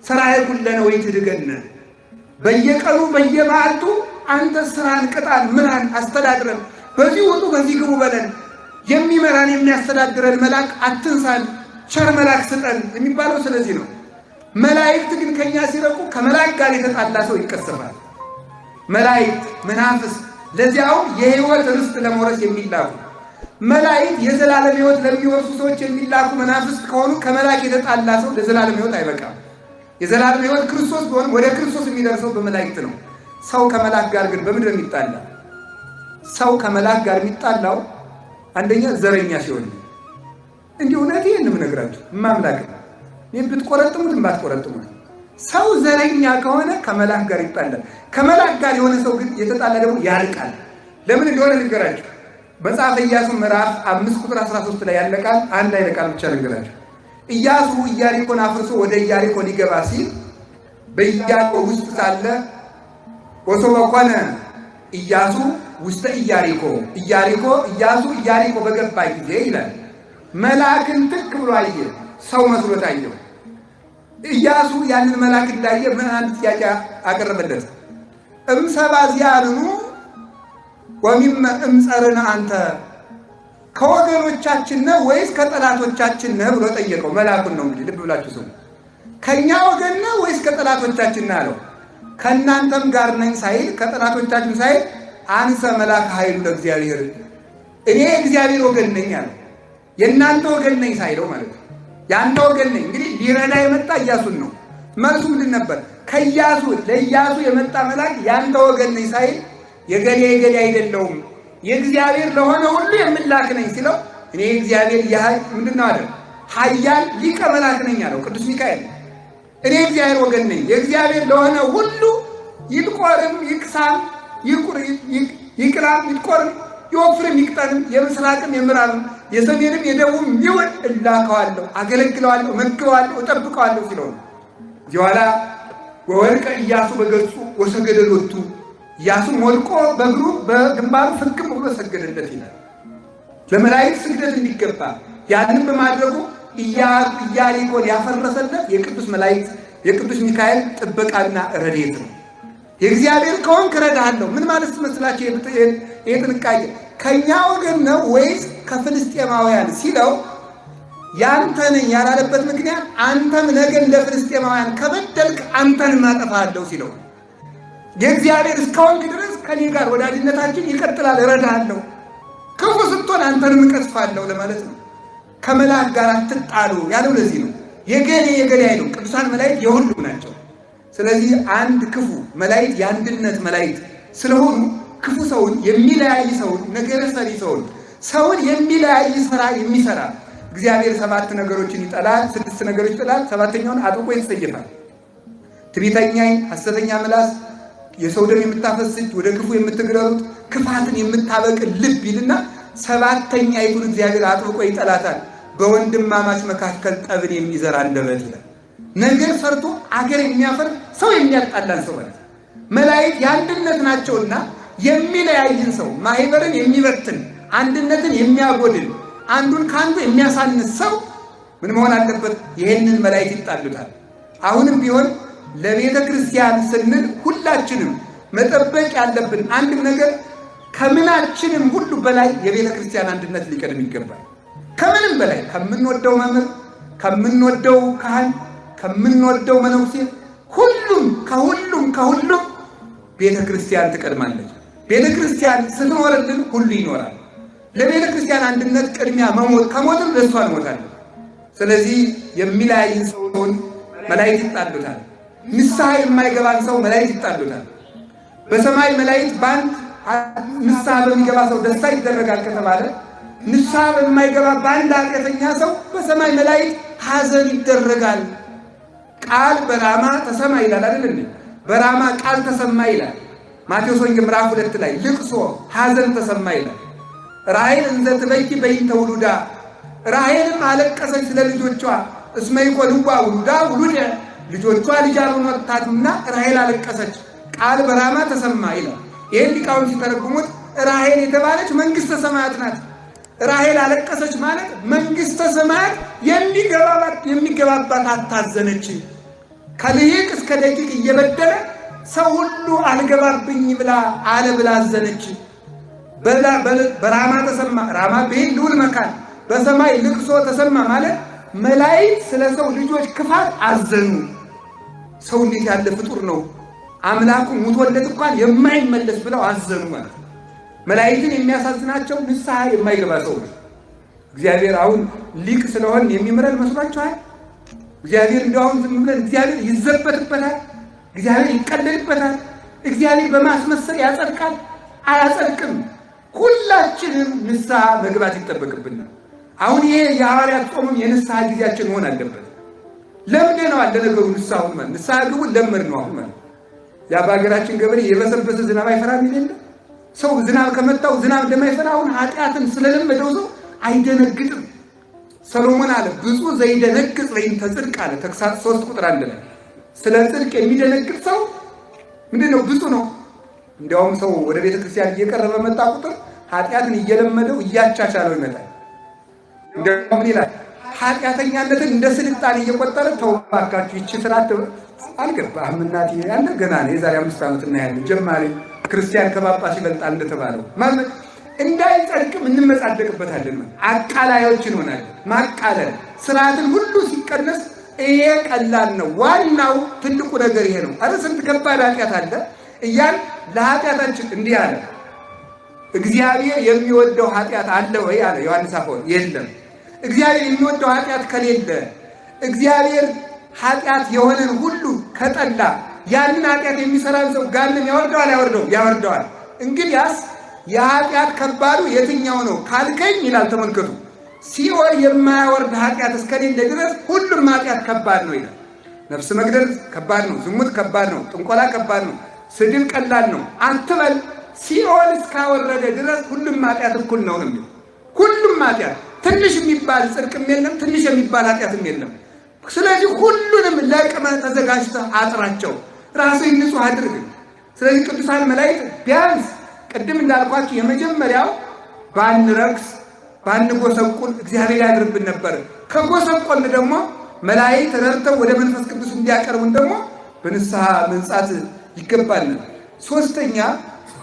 ሥራዬ ኩለነ ወይትድገነ፣ በየቀኑ በየመዓልቱ አንተ ስራን ቅጣን፣ ምራን፣ አስተዳድረን፣ በዚህ ውጡ በዚህ ግቡ በለን። የሚመራን የሚያስተዳድረን መልአክ አትንሳን፣ ቸር መልአክ ስጠን የሚባለው ስለዚህ ነው። መላእክት ግን ከኛ ሲረቁ ከመልአክ ጋር የተጣላ ሰው ይቀሰፋል። መላእክት መናፍስት፣ ለዚያው የሕይወት ርስት ለመውረስ የሚላኩ መላእክት የዘላለም ሕይወት ለሚወርሱ ሰዎች የሚላኩ መናፍስት ከሆኑ ከመልአክ የተጣላ ሰው ለዘላለም ሕይወት አይበቃም። የዘላለም ሕይወት ክርስቶስ ቢሆን ወደ ክርስቶስ የሚደርሰው በመላእክት ነው። ሰው ከመልአክ ጋር ግን በምንድን ነው የሚጣላ? ሰው ከመልአክ ጋር የሚጣላው አንደኛ ዘረኛ ሲሆን፣ እንዲህ እውነቴን ነው የምነግራችሁ፣ ማምላክ ይህን ብትቆረጥሙት ባትቆረጥሙት፣ ሰው ዘረኛ ከሆነ ከመልአክ ጋር ይጣላል። ከመልአክ ጋር የሆነ ሰው ግን የተጣላ ደግሞ ያልቃል። ለምን እንደሆነ ልንገራችሁ። መጽሐፈ ኢያሱ ምዕራፍ 5 ቁጥር 13 ላይ ያለ ቃል አንድ አይነ ቃል ብቻ ልንገራችሁ። ኢያሱ ኢያሪኮን አፍርሶ ወደ ኢያሪኮ ሊገባ ሲል በኢያሪኮ ውስጥ ሳለ ወሶበ ኮነ ኢያሱ ውስተ ኢያሪኮ ኢያሱ ኢያሪኮ በገባ ጊዜ ይላል መልአክን ትክ ብሎ አየ፣ ሰው መስሎት አየው። ኢያሱ ያንን መልአክ እንዳየ ምን አንድ ጥያቄ አቀረበለት። እምሰባ ዚአርኑ ወሚመ እምጸርነ አንተ፣ ከወገኖቻችን ነህ ወይስ ከጠላቶቻችን ነህ ብሎ ጠየቀው። መልአኩን ነው እንግዲህ ልብ ብላችሁ ስሙ። ከኛ ወገን ነህ ወይስ ከጠላቶቻችን ነህ አለው። ከእናንተም ጋር ነኝ ሳይል ከጠላቶቻችን ሳይል አንሰ መልአከ ኃይሉ ለእግዚአብሔር፣ እኔ እግዚአብሔር ወገን ነኝ አለ። የእናንተ ወገን ነኝ ሳይለው ማለት ነው። የአንተ ወገን ነኝ እንግዲህ ሊረዳ የመጣ ኢያሱን ነው። መልሱ ምንድን ነበር? ከኢያሱ ለኢያሱ የመጣ መልአክ የአንተ ወገን ነኝ ሳይል የገሌ አይደለሁም የእግዚአብሔር ለሆነ ሁሉ የምላክ ነኝ ሲለው እኔ እግዚአብሔር ምንድን ነው አለ? ኃያል ሊቀ መልአክ ነኝ አለው ቅዱስ ሚካኤል። እኔ እግዚአብሔር ወገን ነኝ የእግዚአብሔር ለሆነ ሁሉ ይጥቆርም ይቅሳም ይቅራም ይጥቆርም ይወፍርም ይቅጠንም የምስራቅም የምዕራብም የሰሜንም የደቡብም ይሁን እላከዋለሁ፣ አገለግለዋለሁ፣ መግበዋለሁ፣ እጠብቀዋለሁ ሲለው እዚህ በኋላ ወወድቀ ኢያሱ በገጹ ወሰገደ ሎቱ፣ ኢያሱም ወድቆ በእግሩ በግንባሩ ፍክም ብሎ ሰገደለት ይላል። ለመላእክት ስግደት እንዲገባ ያንን በማድረጉ ኢያሪኮን ያፈረሰለት የቅዱስ ሚካኤል ጥበቃና ረድኤት ነው። የእግዚአብሔር ከሆንክ እረዳሃለሁ። ምን ማለት ትመስላችሁ? ይህ ጥንቃቄ ከእኛ ወገን ነው ወይስ ከፍልስጤማውያን ሲለው ያንተ ነኝ ያላለበት ምክንያት አንተም ነገ እንደ ፍልስጤማውያን ከበደልክ አንተን ማጠፋለሁ ሲለው የእግዚአብሔር እስከሆንክ ድረስ ከኔ ጋር ወዳጅነታችን ይቀጥላል፣ እረዳሃለሁ፣ ክፉ ስትሆን አንተንም እቀስፋለሁ ለማለት ነው። ከመልአክ ጋር አትጣሉ ያለው ለዚህ ነው። የገሌ አይደለም፣ ቅዱሳን መላእክት የሁሉም ናቸው። ስለዚህ አንድ ክፉ መላእክት የአንድነት መላእክት ስለሆኑ ክፉ ሰውን የሚለያይ ሰውን ነገረ ሰሪ ሰውን የሚለያይ ስራ የሚሰራ እግዚአብሔር 7 ነገሮችን ይጠላል፣ 6 ነገሮች ይጠላል፣ 7ኛውን አጥብቆ ይጸየፋል። ትዕቢተኛ፣ ሐሰተኛ ምላስ፣ የሰው ደም የምታፈስጅ፣ ወደ ክፉ የምትግረሩት፣ ክፋትን የምታበቅል ልብ ይልና 7ኛይቱን እግዚአብሔር አጥብቆ ይጠላታል። በወንድማማች መካከል ጠብን የሚዘራ አንደበት ይላል። ነገር ሰርቶ አገር የሚያፈር ሰው የሚያጣላን ሰው ማለት መላእክት የአንድነት ናቸውና የሚለያይን ሰው ማህበርን የሚበትን አንድነትን የሚያጎድል አንዱን ከአንዱ የሚያሳንስ ሰው ምን መሆን አለበት? ይሄንን መላእክት ይጣሉታል። አሁንም ቢሆን ለቤተ ክርስቲያን ስንል ሁላችንም መጠበቅ ያለብን አንድም ነገር ከምናችንም ሁሉ በላይ የቤተ ክርስቲያን አንድነት ሊቀድም ይገባል። ከምንም በላይ ከምንወደው መምህር፣ ከምንወደው ካህን፣ ከምንወደው መነኩሴ ከሁሉም ቤተ ክርስቲያን ትቀድማለች። ቤተ ክርስቲያን ስትኖርልን ሁሉ ይኖራል። ለቤተ ክርስቲያን አንድነት ቅድሚያ መሞት፣ ከሞትም ለእሷ እንሞታለን። ስለዚህ የሚለያይን ሰውን መላእክት ይጣሉታል። ንስሐ የማይገባን ሰው መላእክት ይጣሉታል። በሰማይ መላእክት በአንድ ንስሐ በሚገባ ሰው ደስታ ይደረጋል ከተባለ ንስሐ በማይገባ በአንድ ኃጢአተኛ ሰው በሰማይ መላእክት ሐዘን ይደረጋል። ቃል በራማ ተሰማ ይላል አይደል? በራማ ቃል ተሰማ ይላል። ማቴዎስ ወንጌል ምዕራፍ 2 ላይ ልቅሶ ሐዘን ተሰማ ይላል። ራሔል እንዘ ትበኪ በይንተ ውሉዳ ራሔልም አለቀሰች ስለ ልጆቿ እስመ ይኮንዋ ውሉዳ ውሉደ ልጆቿ ልጅ አልሆኗታልና ራሔል አለቀሰች። ቃል በራማ ተሰማ ይላል። ይህን ሊቃውንት ሲተረጉሙት ራሔል የተባለች መንግሥተ ሰማያት ናት። ራሔል አለቀሰች ማለት መንግሥተ ሰማያት የሚገባባት አታዘነች። ከልሂቅ እስከ ደቂቅ እየበደለ ሰው ሁሉ አልገባብኝ ብላ አለ ብላ አዘነች። በራማ ተሰማ ራማ ብሄል ልዑል መካን በሰማይ ልቅሶ ተሰማ ማለት መላእክት ስለ ሰው ልጆች ክፋት አዘኑ። ሰው እንዴት ያለ ፍጡር ነው አምላኩ ሙቶለት እንኳን የማይመለስ ብለው አዘኑ ማለት ነው። መላእክትን የሚያሳዝናቸው ንስሐ የማይገባ ሰው ነው። እግዚአብሔር አሁን ሊቅ ስለሆን የሚምረን መስሏችኋል? እግዚአብሔር እንደውም ዝም ብለን እግዚአብሔር ይዘበትበታል፣ እግዚአብሔር ይቀለድበታል፣ እግዚአብሔር በማስመሰል ያጸድቃል? አያጸድቅም። ሁላችንም ንስሐ መግባት ይጠበቅብናል። አሁን ይሄ የሐዋርያት ጾምም የንስሐ ጊዜያችን መሆን አለበት። ለምደነዋል። ለነገሩ ንስሐውን ማለት ንስሐ ግቡ ለምድ ነው። አሁን ማለት ያ በሀገራችን ገበሬ የበሰበሰ ዝናብ አይፈራም ይላል። ሰው ዝናብ ከመጣው ዝናብ እንደማይፈራ አሁን ኃጢአትን ስለለመደው ሰው አይደነግጥም። ሰሎሞን አለ ብፁዕ ዘይደነግጥ ወይም ተጽድቅ አለ ተግሳጽ 3 ቁጥር 1 ላይ ስለ ጽድቅ የሚደነግጥ ሰው ምንድነው? ብፁዕ ነው። እንዲያውም ሰው ወደ ቤተ ክርስቲያን እየቀረበ መጣ ቁጥር ኃጢአትን እየለመደው እያቻቻለው ይመጣል። እንደውም ምን ይላል? ኃጢአተኛነትን እንደ ስልጣን እየቆጠረ ተውባካችሁ ይቺ ስራት አልገባህም እናቴ ያለ ገና ነው የዛሬ 5 ዓመት እና ያለ ጀማሪ ክርስቲያን ከጳጳስ ይበልጣል እንደተባለው ማለት እንዳይጸድቅም እንመጻደቅበታለን። አቃላዮች እንሆናለን። ማቃለል ስርዓትን ሁሉ ሲቀነስ ይሄ ቀላል ነው። ዋናው ትልቁ ነገር ይሄ ነው። አረ ስንት ከባድ ኃጢአት አለ እያል ለኃጢአታችን እንዲህ አለ። እግዚአብሔር የሚወደው ኃጢአት አለ ወይ አለ ዮሐንስ አፈወርቅ። የለም። እግዚአብሔር የሚወደው ኃጢአት ከሌለ እግዚአብሔር ኃጢአት የሆነን ሁሉ ከጠላ ያንን ኃጢአት የሚሰራን ሰው ጋንም ያወርደዋል ያወርደው ያወርደዋል። እንግዲያስ የኃጢአት ከባዱ የትኛው ነው ካልከኝ ይላል ተመልከቱ። ሲኦል የማያወርድ ኃጢአት እስከሌለ ድረስ ሁሉም ኃጢአት ከባድ ነው ይላል። ነፍስ መግደል ከባድ ነው፣ ዝሙት ከባድ ነው፣ ጥንቆላ ከባድ ነው፣ ስድብ ቀላል ነው አትበል። ሲኦል እስካወረደ ድረስ ሁሉም ኃጢአት እኩል ነው ነው። ሁሉም ኃጢአት ትንሽ የሚባል ጽድቅም የለም፣ ትንሽ የሚባል ኃጢአትም የለም። ስለዚህ ሁሉንም ለቅመህ ተዘጋጅተህ አጥራቸው፣ ራስህን ንጹህ አድርግ። ስለዚህ ቅዱሳን መላእክት ቢያንስ ቅድም እንዳልኳችሁ የመጀመሪያው ባንረክስ ባንጎሰቁል እግዚአብሔር ያድርብን ነበር። ከጎሰቆልን ደግሞ መላእክት ረድተው ወደ መንፈስ ቅዱስ እንዲያቀርቡን ደግሞ በንስሐ መንጻት ይገባል። ሶስተኛ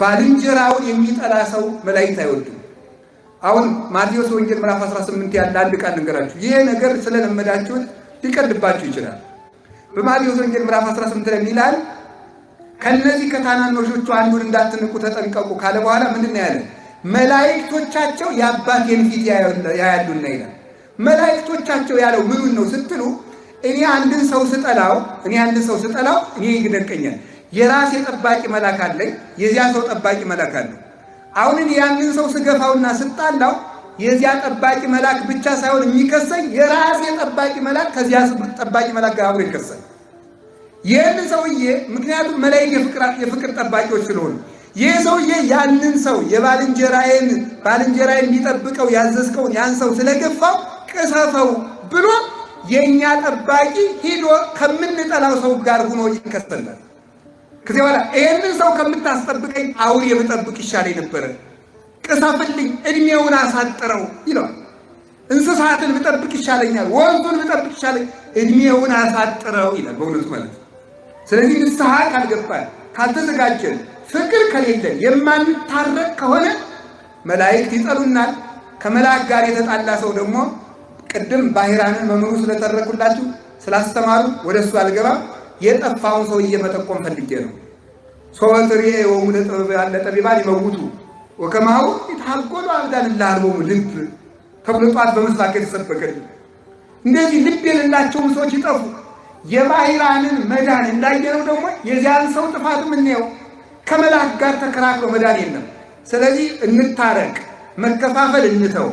ባልንጀራውን የሚጠላ ሰው መላእክት አይወዱም። አሁን ማቴዎስ ወንጌል ምዕራፍ 18 ያለ አንድ ቃል ልንገራችሁ። ይሄ ነገር ስለለመዳችሁት ሊቀልባችሁ ይችላል። በማቴዎስ ወንጌል ምዕራፍ 18 ላይ ይላል ከነዚህ ከታናናሾቹ አንዱን እንዳትንቁ ተጠንቀቁ ካለ በኋላ ምንድን ነው ያለ? መላእክቶቻቸው የአባቴን ፊት ያያሉና ይላል። መላእክቶቻቸው ያለው ምኑን ነው ስትሉ እኔ አንድን ሰው ስጠላው እኔ ይደንቀኛል። የራሴ ጠባቂ መልአክ አለኝ፣ የዚያ ሰው ጠባቂ መልአክ አለ። አሁን እኔ ያንን ሰው ስገፋውና ስጣላው የዚያ ጠባቂ መልአክ ብቻ ሳይሆን የሚከሰኝ የራሴ ጠባቂ መልአክ ከዚያ ጠባቂ መልአክ ጋር አብሮ ይከሰኝ። ይህንን ሰውዬ ምክንያቱም መላእክት የፍቅር ጠባቂዎች ስለሆኑ ይህ ሰውዬ ያንን ሰው ባልንጀራዬን እንዲጠብቀው ያዘዝከውን ያን ሰው ስለገፋው ቅሰፈው ብሎ የእኛ ጠባቂ ሂዶ ከምንጠላው ሰው ጋር ሆኖ ይከሰላል። ከዚህ በኋላ ይህንን ሰው ከምታስጠብቀኝ አውሬ ብጠብቅ ይሻለኝ ነበረ፣ ቅሰፍልኝ፣ እድሜውን አሳጥረው ይለዋል። እንስሳትን ብጠብቅ ይሻለኛል፣ ወንዙን ብጠብቅ ይሻለኝ፣ እድሜውን አሳጥረው ይላል። በእውነቱ ማለት ነው። ስለዚህ ንስሐ ካልገባን ካልተዘጋጀን ፍቅር ከሌለን የማንታረቅ ከሆነ መላእክት ይጠሉናል። ከመላእክት ጋር የተጣላ ሰው ደግሞ ቅድም ባሕራንን መምህሩ ስለተረኩላችሁ ስላስተማሩ ወደ እሱ አልገባም። የጠፋውን ሰው እየመጠቆም ፈልጌ ነው። ሶወትሬ ወሙ ለጠቢባን ይመውቱ ወከማሁ ይታጎሉ አብዳን ላርቦሙ ልብ ተብሎ ጧት በመስባክ የተሰበከልን እንደዚህ ልብ የሌላቸውም ሰዎች ይጠፉ። የባሕራንን መዳን እንዳየነው ደግሞ የዚያን ሰው ጥፋት ምንየው ከመላእክት ጋር ተከራክሮ መዳን የለም። ስለዚህ እንታረቅ፣ መከፋፈል እንተው፣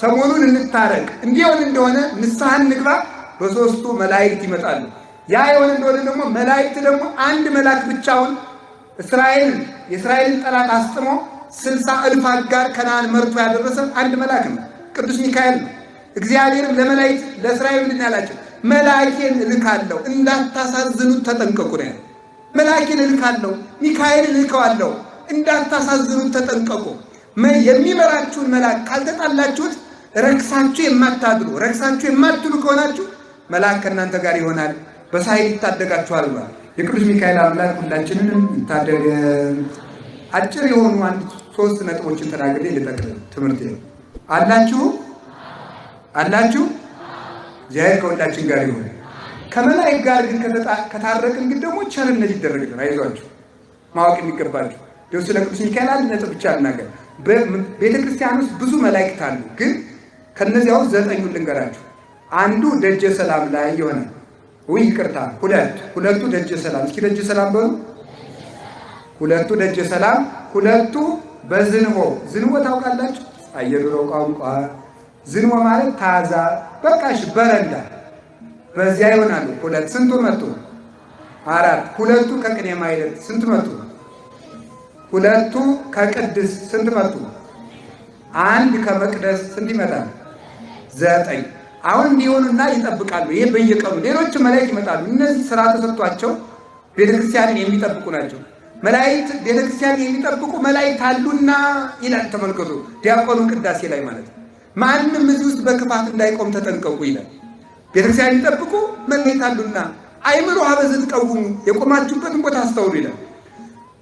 ሰሞኑን እንታረቅ። እንዲሆን እንደሆነ ንስሐ እንግባ። በሶስቱ መላእክት ይመጣሉ። ያ የሆነ እንደሆነ ደግሞ መላእክት ደግሞ አንድ መልአክ ብቻውን የእስራኤልን ጠላት አስጥሞ 60,000 አጋር ከነዓን መርቶ ያደረሰ አንድ መልአክ ነው፣ ቅዱስ ሚካኤል ነው። እግዚአብሔርም ለመላእክት ለእስራኤል ምንድን ያላቸው? መልአኬን እልካለሁ እንዳታሳዝኑት ተጠንቀቁ ነው ያለው። መልአኬን እልካለሁ፣ ሚካኤልን እልከዋለሁ፣ እንዳታሳዝኑት ተጠንቀቁ። የሚመራችሁን መልአክ ካልተጣላችሁት ረክሳችሁ የማታድሩ ረክሳችሁ የማትሉ ከሆናችሁ መልአክ ከእናንተ ጋር ይሆናል፣ በሳይል ይታደጋችኋል ብሏል። የቅዱስ ሚካኤል አምላክ ሁላችንንም ይታደገ። አጭር የሆኑ አንድ 3 ነጥቦችን ተናግሬ ልጠቅልል ትምህርት አላችሁ አላችሁ። እግዚአብሔር ከሁላችን ጋር ይሁን። ከመላእክት ጋር ግን ከታረቅን ግን ደግሞ ቸርነት ይደረግልን። አይዟችሁ ማወቅ የሚገባችሁ ደስ ለቅዱስ ሚካኤል አንድ ነጥብ ብቻ ልናገር። በቤተክርስቲያን ውስጥ ብዙ መላእክት አሉ፣ ግን ከነዚያው 9ኙን ልንገራችሁ። አንዱ ደጀ ሰላም ላይ የሆነ ይቅርታ፣ ሁለቱ ደጀ ሰላም። እስኪ ደጀ ሰላም በሉ። ሁለቱ ደጀ ሰላም፣ ሁለቱ በዝንቦ ታውቃላችሁ? አየድሮ ቋንቋ ዝንቦ ማለት ታዛ በቃሽ በረንዳ በዚያ ይሆናሉ። ሁለት ስንቱ መጡ? 4። ሁለቱ ከቅኔ ማኅሌት ስንት መጡ? ሁለቱ ከቅድስ ስንት መጡ? 1 ከመቅደስ ስንት ይመጣል? 9። አሁን እንዲሆኑና ይጠብቃሉ። ይሄ በየቀኑ ሌሎች መላእክት ይመጣሉ። እነዚህ ስራ ተሰጥቷቸው ቤተክርስቲያንን የሚጠብቁ ናቸው። መላእክት ቤተክርስቲያንን የሚጠብቁ መላእክት አሉና ይላል። ተመልከቱ፣ ዲያቆኑ ቅዳሴ ላይ ማለት ነው። ማንም እዚህ ውስጥ በክፋት እንዳይቆም ተጠንቀቁ ይላል። ቤተክርስቲያን የሚጠብቁ መላእክት አሉና አይምሮ ሀበዝት ቀውሙ፣ የቆማችሁበትን ቦታ አስተውሉ ይላል።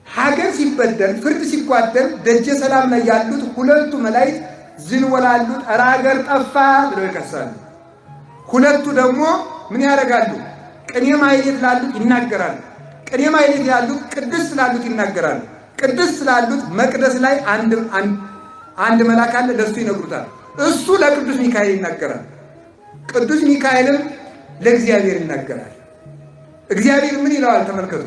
ሀገር ሲበደል ፍርድ ሲጓደል ደጀ ሰላም ላይ ያሉት ሁለቱ መላእክት ዝንቦ ላሉት ኧረ ሀገር ጠፋ ብለው ይከሳሉ። ሁለቱ ደግሞ ምን ያደርጋሉ? ቅኔ ማኅሌት ላሉት ይናገራሉ። ቅኔ ማኅሌት ያሉት ቅድስት ላሉት ይናገራሉ። ቅድስት ላሉት መቅደስ ላይ አንድ መልአክ አለ፣ ለሱ ይነግሩታል። እሱ ለቅዱስ ሚካኤል ይናገራል። ቅዱስ ሚካኤልም ለእግዚአብሔር ይናገራል። እግዚአብሔር ምን ይለዋል? ተመልከቱ።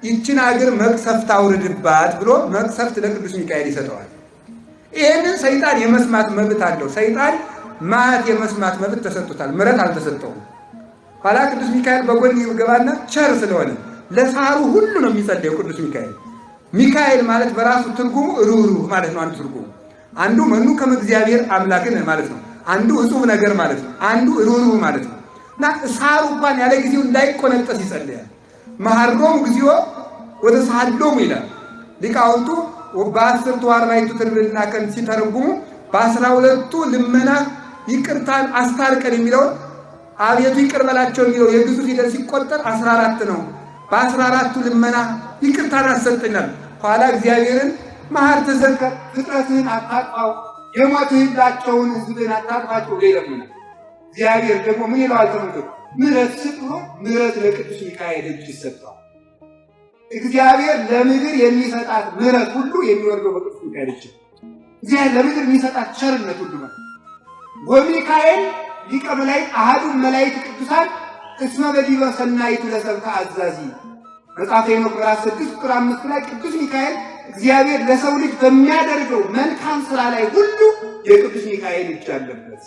ይችን ሀገር መቅሰፍት አውርድባት ብሎ መቅሰፍት ለቅዱስ ሚካኤል ይሰጠዋል። ይህንን ሰይጣን የመስማት መብት አለው። ሰይጣን ማት የመስማት መብት ተሰጥቶታል፣ ምሕረት አልተሰጠውም። ኋላ ቅዱስ ሚካኤል በጎን ይገባና ቸር ስለሆነ ለሳሩ ሁሉ ነው የሚጸልየው። ቅዱስ ሚካኤል ማለት በራሱ ትርጉሙ ሩህሩህ ማለት ነው። አንዱ ትርጉሙ አንዱ መኑ ከመ እግዚአብሔር አምላክን ማለት ነው። አንዱ እጹብ ነገር ማለት ነው። አንዱ ሩህሩህ ማለት ነው። እና ሳሩ እንኳን ያለ ጊዜው እንዳይቆነጠስ ይጸልያል። መሐሮሙ ጊዜው ወደ ሳሎም ይላል ሊቃውንቱ። በ10ቱ አርባዕቱ ትንቢትና ቀን ሲተረጉሙ በ12ቱ ልመና ይቅርታን አስታርቀን የሚለውን አቤቱ ይቅር በላቸው የሚለው የግዙ ፊደል ሲቆጠር 14 ነው። በ14ቱ ልመና ይቅርታን አሰጠኛል። ኋላ እግዚአብሔርን መሐር ተዘከር፣ ፍጥረትህን አታጥፋው፣ የሞትህላቸውን ሕዝብህን አታጥፋቸው ይለምናል። እግዚአብሔር ደግሞ ምን ይለዋል? ተመልከቱ፣ ምሕረት ስጥ ብሎ ምሕረት ለቅዱስ ሚካኤል እጅ ይሰጠዋል። እግዚአብሔር ለምድር የሚሰጣት ምሕረት ሁሉ የሚወርደው በቅዱስ ሚካኤል እጅ። እግዚአብሔር ለምድር የሚሰጣት ቸርነት ሁሉ ነው። ወሚካኤል ሊቀ መላእክት አሐዱ መላእክት ቅዱሳን እስመ በዲበ ሰናይቱ ለሰብከ አዛዚ። መጽሐፈ ሄኖክ ምዕራፍ 6 ቁጥር 5 ላይ ቅዱስ ሚካኤል እግዚአብሔር ለሰው ልጅ በሚያደርገው መልካም ስራ ላይ ሁሉ የቅዱስ ሚካኤል እጅ አለበት።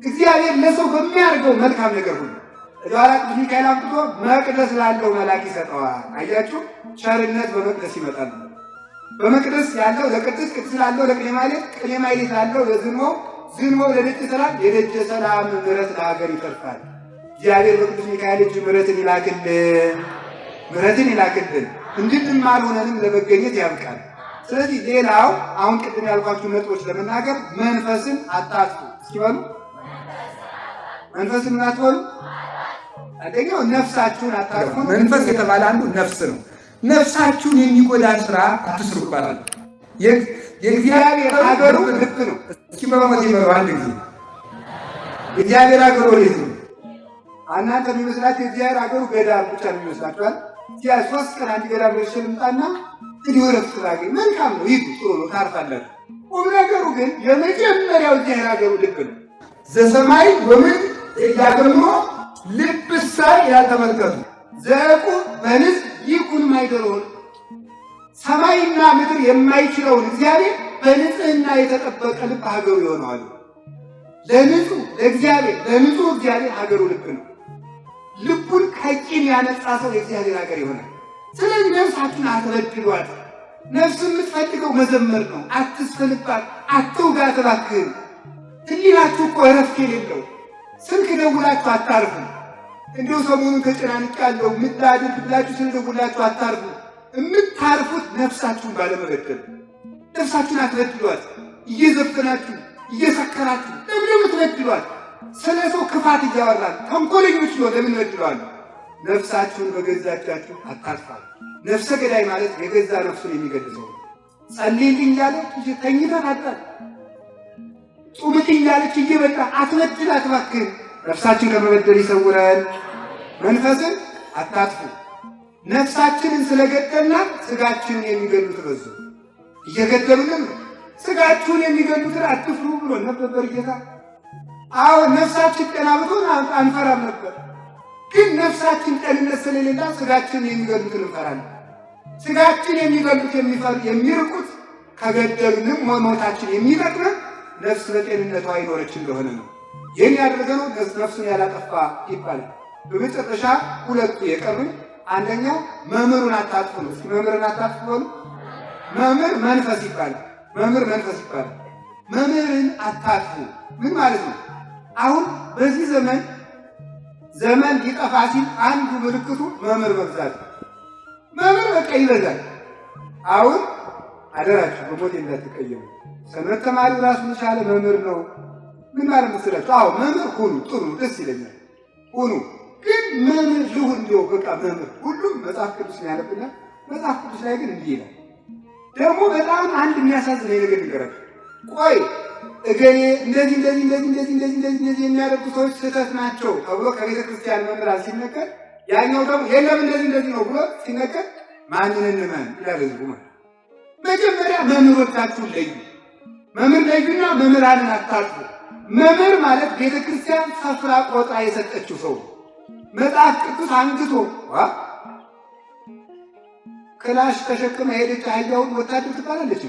እግዚአብሔር ለሰው በሚያደርገው መልካም ነገር ሁሉ እዳራ ቅዱስ ሚካኤል አምጥቶ መቅደስ ላለው መልአክ ይሰጠዋል። አያችሁ፣ ቸርነት በመቅደስ ይመጣል። በመቅደስ ያለው ለቅድስ፣ ቅድስ ላለው ለቅኔ ማኅሌት፣ ቅኔ ማኅሌት ላለው ለዝንቦ፣ ዝንቦ ለደጀ ሰላም፣ የደጀ ሰላም ምሕረት ለሀገር ይተርፋል። እግዚአብሔር በቅዱስ ሚካኤል እጅ ምሕረትን ይላክልን እንድንማር ሆነንም ለመገኘት ያብቃል። ስለዚህ ሌላው አሁን ቅድም ያልኳችሁ ነጥቦች ለመናገር መንፈስን አታጥፉ። እስኪ በሉ መንፈስን አትበሉ። አንደኛው ነፍሳችሁን አታጥፉ። መንፈስ የተባለ አንዱ ነፍስ ነው። ነፍሳችሁን የሚጎዳ ስራ አትስሩባታል። የእግዚአብሔር ሀገሩ ልብ ነው። እስኪ በሞት ይመሩ አንድ ጊዜ የእግዚአብሔር ሀገሩ ወዴት ነው? እናንተ የሚመስላችሁ የእግዚአብሔር ሀገሩ ገዳም ብቻ ነው የሚመስላችኋል። ያ 3 ቀን አንድ ገዳም ደርሼ ልምጣና እንዲህ ወረፍ ትራገኝ መልካም ነው፣ ይህ ጥሩ ነው፣ ታርፋላችሁ። ቁም ነገሩ ግን የመጀመሪያው እግዚአብሔር ሀገሩ ልብ ነው። ዘሰማይ ወምድር ያገሞ ልብሳ ያልተመልከቱ ዘቁ በንጽ ይኩን ማይደረውን ሰማይና ምድር የማይችለውን እግዚአብሔር በንጽህና የተጠበቀ ልብ ሀገሩ ይሆነዋል። ለንጹህ ለእግዚአብሔር ለንጹህ እግዚአብሔር ሀገሩ ልብ ነው። ልቡን ከቂም ያነጻ ሰው የእግዚአብሔር ሀገር ይሆናል። ስለዚህ ነፍሳችሁን አትበድሏት። ነፍስ የምትፈልገው መዘመር ነው። አትስፈልባት፣ አትውጋት እባክህን። ህሊናችሁ እኮ እረፍት የሌለው ስልክ ደውላችሁ አታርፉ። እንደው ሰሞኑን ተጨናንቄያለሁ ምታድር ብላችሁ ስልክ ደውላችሁ አታርፉ። የምታርፉት ነፍሳችሁን ባለመበደል። ነፍሳችሁን አትበድሏት። እየዘፈናችሁ እየሰከራችሁ ለምን የምትበድሏት? ስለ ሰው ክፋት እያወራን ተንኮለኞች ነው ለምን በድሏል? ነፍሳችሁን በገዛ እጃችሁ አታጥፋሉ። ነፍሰ ገዳይ ማለት የገዛ ነፍሱን የሚገድል ሰው። ጸልይልኝ እያለች ተኝተን አጣል ጹምልኝ እያለች እየበላ አትበድላት እባክህን። ነፍሳችን ከመበደል ይሰውረን። መንፈስን አታጥፉ። ነፍሳችንን ስለገደልናት ስጋችንን የሚገሉት በዙ። እየገደሉንም ነው። ስጋችሁን የሚገሉትን አትፍሩ ብሎ ነበር ጌታ። አዎ ነፍሳችን ጤና ብትሆን አንፈራም ነበር። ግን ነፍሳችን ጤንነት ስለሌላ ስጋችንን የሚገሉትን እንፈራለን። ስጋችን የሚገሉት የሚርቁት ከገደሉንም ሞታችን የሚጠቅመን ነፍስ በጤንነቷ አይኖረች እንደሆነ ነው። ይህን ያደረገነው ነፍሱን ያላጠፋ ይባላል። በመጨረሻ ሁለቱ የቀሩን አንደኛው መምህሩን አታጥፉ ነው። እስኪ መምህርን አታጥፉ በሉ። መምህር መንፈስ ይባላል። መምህር መንፈስ ይባላል። መምህርን አታጥፉ ምን ማለት ነው? አሁን በዚህ ዘመን ሊጠፋ ሲል አንዱ ምልክቱ መምህር መብዛት። መምህር በቃ ይበዛል። አሁን አደራችሁ በሞት እንዳትቀየሙ። ሰንበት ተማሪው ራሱን የቻለ መምህር ነው። ምን ማለት መስላችሁ? አዎ መምህር ሁኑ፣ ጥሩ ደስ ይለኛል፣ ሁኑ። ግን መምህር ልሁን እንደው በቃ መምህር ሁሉም መጽሐፍ ቅዱስ ነው ያለብና መጽሐፍ ቅዱስ ላይ ግን እንዲህ ይላል። ደግሞ በጣም አንድ የሚያሳዝነኝ ነገር ንገራችሁ። ቆይ እገሌ እንደዚህ የሚያደርጉ ሰዎች ስህተት ናቸው ተብሎ ከቤተ ክርስቲያን መምህራን ሲነገር፣ ያኛው ደግሞ የለም እንደዚህ ነው ብሎ ሲነገር ማንን እንመን ይላል ህዝቡ። መጀመሪያ መምህሮቻችሁን ለዩ። መምህር ለዩና መምህራንን አታጥፉ። መምህር ማለት ቤተ ክርስቲያን ሰፍራ ቆጣ የሰጠችው ሰው። መጽሐፍ ቅዱስ አንግቶ ክላሽ ተሸክማ ሄደች አህያውን ወታደር ትባላለች?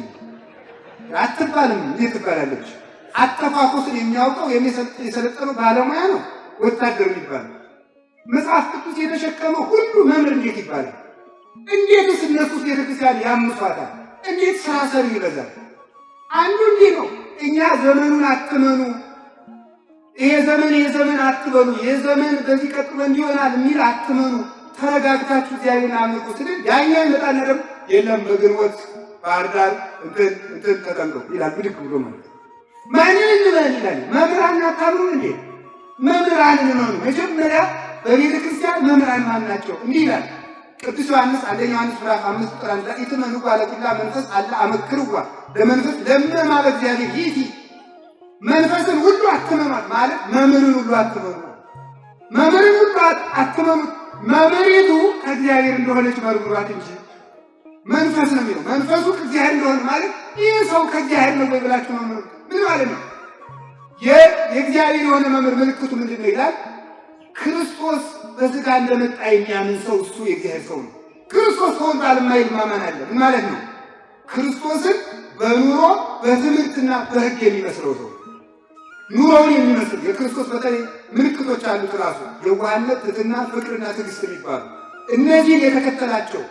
አትባልም። እንዴት ትባላለች? አተኳኮስን የሚያውቀው የሰለጠነው ባለሙያ ነው ወታደር የሚባለው። መጽሐፍ ቅዱስ የተሸከመው ሁሉ መምህር እንዴት ይባላል? እንዴትስ እነሱስ ቤተክርስቲያን ያምሷታል? እንዴት ስራ ሰሪ ይበዛል? አንዱ እንዲህ ነው። እኛ ዘመኑን አትመኑ፣ ይሄ ዘመን አትበሉ፣ ይሄ ዘመን በዚህ ቀጥሎ እንዲሆናል የሚል አትመኑ፣ ተረጋግታችሁ እግዚአብሔርን አምልኩ ስንል ያኛው ይመጣና ደግሞ የለም በግንቦት ባህር ዳር እንትን ተጠምቀው ይላል ብድግ ብሎ ማለት ነው። ማንን እንበል ይላል? መምህራን አታምኑ እንዴ? መምህራንን እመኑ። መጀመሪያ በቤተ ክርስቲያን መምህራን ማን ናቸው? እንዲህ ይላል ቅዱስ ዮሐንስ አንደኛ ዮሐንስ ምዕራፍ 5 ቁጥር 1 ላይ ኢትመኑ ባለኩላ መንፈስ አለ አመክርዋ ለመንፈስ ለምነማ በእግዚአብሔር ይእቲ። መንፈስን ሁሉ አትመኗት ማለት መምህርን ሁሉ አትመኑ። መምህርን ሁሉ አትመኑት። መምህሪቱ ከእግዚአብሔር እንደሆነች መርምሯት እንጂ መንፈስ ነው የሚለው። መንፈሱ ከእግዚአብሔር እንደሆነ ማለት ይህ ሰው ከእግዚአብሔር ነው ወይ ብላችሁ መምህር ምን ማለት ነው? የእግዚአብሔር የሆነ መምህር ምልክቱ ምንድን ነው ይላል? ክርስቶስ በሥጋ እንደመጣ የሚያምን ሰው እሱ የእግዚአብሔር ሰው ነው። ክርስቶስ ተወልዷል የማይል ማመን አለ። ምን ማለት ነው? ክርስቶስን በኑሮ በትምህርትና በሕግ የሚመስለው ሰው ኑሮውን የሚመስል የክርስቶስ በተለይ ምልክቶች አሉት ራሱ የዋህነት፣ ትሕትና፣ ፍቅርና ትዕግስት የሚባሉ እነዚህን የተከተላቸው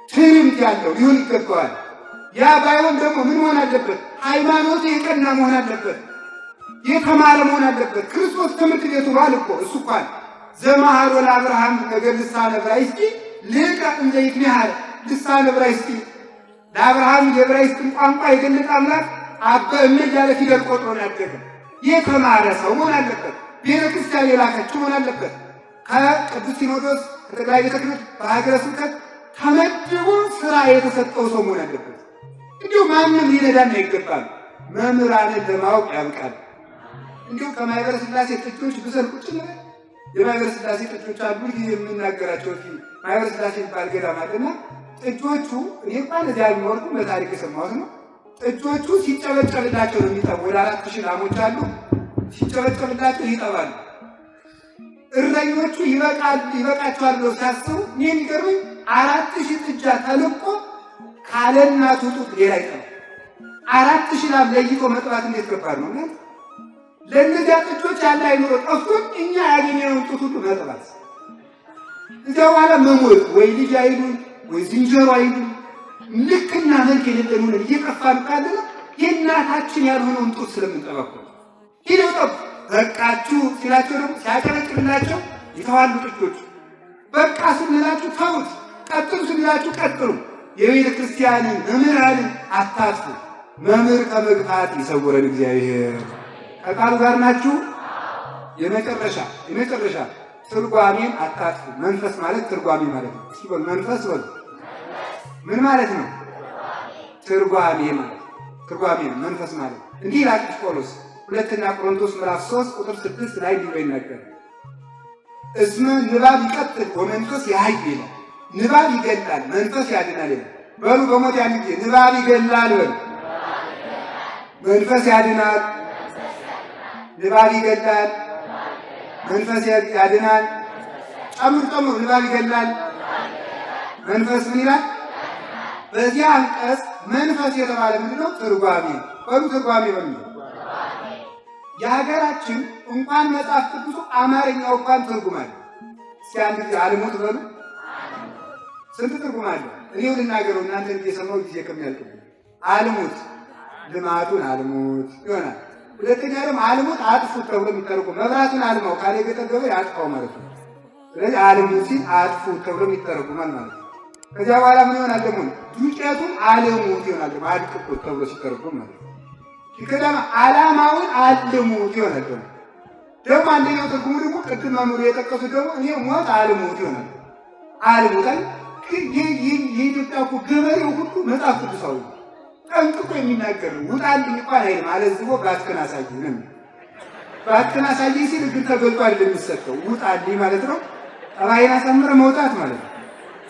ትሕርምት ያለው ሊሆን ይገባዋል። ያ ባይሆን ደግሞ ምን መሆን አለበት? ሃይማኖቱ የቀና መሆን አለበት። የተማረ መሆን አለበት። ክርስቶስ ትምህርት ቤቱ ባል እኮ እሱ እንኳን ዘመሃሮ ለአብርሃም ነገር ልሳነ ዕብራይስጥ ልቀ እንዘ ይትምሃር ልሳነ ዕብራይስጥ ለአብርሃም የዕብራይስጥን ቋንቋ የገለጠ አምላክ አበ እመ እያለ ፊደል ቆጥሮ ያደገ የተማረ ሰው መሆን አለበት። ቤተ ክርስቲያን የላከችው መሆን አለበት። ከቅዱስ ሲኖዶስ ከጠቅላይ ቤተ ክህነት በሀገረ ስብከት ተመድቦ ስራ የተሰጠው ሰው መሆን አለበት። እንዲሁ ማንም ሊነዳን አይገባም። መምህራንን ለማወቅ ያብቃል። እንዲሁ ከማኅበረ ሥላሴ ጥጆች ብሰል ቁጭ ነገር የማኅበረ ሥላሴ ጥጆች አሉ። ይህ የምናገራቸው ማኅበረ ሥላሴ የሚባል ገዳም አለና ጥጆቹ እኔ እንኳን እዚያ የሚወርዱ በታሪክ የሰማሁት ነው። ጥጆቹ ሲጨበጨብላቸው ነው የሚጠቡ። ወደ 4000 ላሞች አሉ። ሲጨበጨብላቸው ይጠባሉ። እረኞቹ ይበቃቸዋል ብለው ሲያስቡ እኔ የሚገርመኝ 4000 ጥጃ ተልቆ ካለ እናቱ ጡት ሌላ ይጠባል። 4000 ላም ለይቶ መጥባት እንዴት ከባድ ነው! ማለት ለእነዚያ ጥጆች ያለ አይኖር ጠፍቶን እኛ ያገኘነውን ጡት ሁሉ መጥባት፣ እዚያ በኋላ መሞት ወይ ልጅ አይሉን ወይ ዝንጀሮ አይሉን ልክና መልክ የሌለን እየጠፋን ካለ የእናታችን ያልሆነውን ጡት ስለምንጠባኩ ሄደው ጠቡ። በቃችሁ ሲላቸው ደግሞ ሲያጨረጭላቸው የተዋሉ ጥጆች በቃ ስንላችሁ ተውት፣ ቀጥሉ ስንላችሁ ቀጥሉ። የቤተ ክርስቲያንን መምህራንን አታጥፉ። መምህር ከመግፋት ይሰውረን እግዚአብሔር። ከቃሉ ጋር ናችሁ። የመጨረሻ ትርጓሜን አታጥፉ። መንፈስ ማለት ትርጓሜ ማለት ነው። እስኪ በሉ መንፈስ በሉ። ምን ማለት ነው? ትርጓሜ ማለት ትርጓሜ ነው። መንፈስ ማለት እንዲህ ይላል ቅዱስ ጳውሎስ ሁለተኛ ቆሮንቶስ ምዕራፍ 3 ቁጥር 6 ላይ እንዲህ ይናገራል። እስመ ንባብ ይቀጥል ወመንፈስ ያህይ ይላል። ንባብ ይገላል መንፈስ ያድናል ይላል። በሉ በሞት ያን ጊዜ ንባብ ይገላል በሉ፣ መንፈስ ያድናል። ንባብ ይገላል መንፈስ ያድናል። ጨምሩ ንባብ ይገላል መንፈስ ምን ይላል? በዚህ አንቀጽ መንፈስ የተባለ ምንድነው? ትርጓሜ። በሉ ትርጓሜ በሉ። የሀገራችን እንኳን መጽሐፍ ቅዱስ አማርኛው እንኳን ትርጉም አለ። እስኪ አንድ ጊዜ አልሙት በሉ። ስንት ትርጉም አለ? እኔው ልናገረው እናንተ እየሰማው ጊዜ ከሚያልቅብኝ። አልሙት ልማቱን አልሙት ይሆናል። ሁለተኛ ደግሞ አልሙት አጥፉት ተብሎ የሚተረጎም መብራቱን አልማው ካለ የገጠገበ ያጥፋው ማለት ነው። ስለዚህ አልሙት ሲል አጥፉት ተብሎ ይተረጎማል ማለት ነው። ከዚያ በኋላ ምን ይሆናል ደግሞ? ዱቄቱን አልሙት ይሆናል ደግሞ አድቅቁት ተብሎ ሲተረጎም ማለት ነው። ከዳማ ዓላማውን አልሙት ይሆናል ደግሞ አንደኛው ትርጉሙ ደግሞ ቅድም መምህሩ የጠቀሱት ደግሞ እኔ ሞት አልሙት ይሆናል። አልሙታል የኢትዮጵያ እኮ ገበሬው ሁሉ መጽሐፍ ቅዱሳዊ ጠንቅቆ የሚናገር ነው። ውጣልኝ እንኳን አይልም። አለዝቦ ባትክን አሳየኝ ነው። ባትክን አሳየኝ ሲል እግር ተገልጦ አይደለም የሚሰጠው፣ ውጣልኝ ማለት ነው። ጠባይን አሳምረ መውጣት ማለት ነው።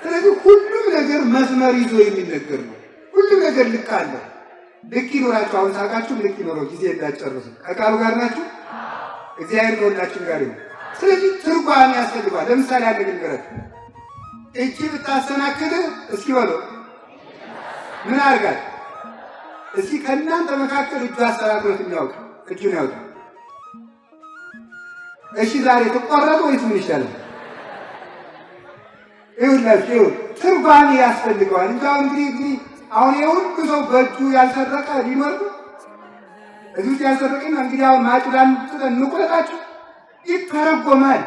ስለዚህ ሁሉም ነገር መስመር ይዞ የሚነገር ነው። ሁሉም ነገር ልክ አለ። ልክ ይኖራችሁ። አሁን ሳቃችሁ ልክ ይኖረው ጊዜ እንዳትጨርሱ። ከቃሉ ጋር ናችሁ። እግዚአብሔር ከሁላችን ጋር ነው። ስለዚህ ትርጓሜ ያስፈልገዋል። ለምሳሌ አንድ ልንገርህ። እጅ ብታሰናክል እስኪ በሉ ምን አድርጋል? እስኪ ከእናንተ መካከል እጁ አሰናክሎት የሚያውቅ እጁን ያውጣ። እሺ ዛሬ ተቆረጠ ወይስ ምን ይሻላል? ይኸውላችሁ ትርጓሜ ያስፈልገዋል። እንግዲህ አሁን የሁሉ ሰው በእጁ ያልሰረቀ ሊኖር እዚህ ውስጥ ያልሰረቀና እንግዲህ አሁን ማጭዳን እንቁረጣችሁ ይተረጎማል።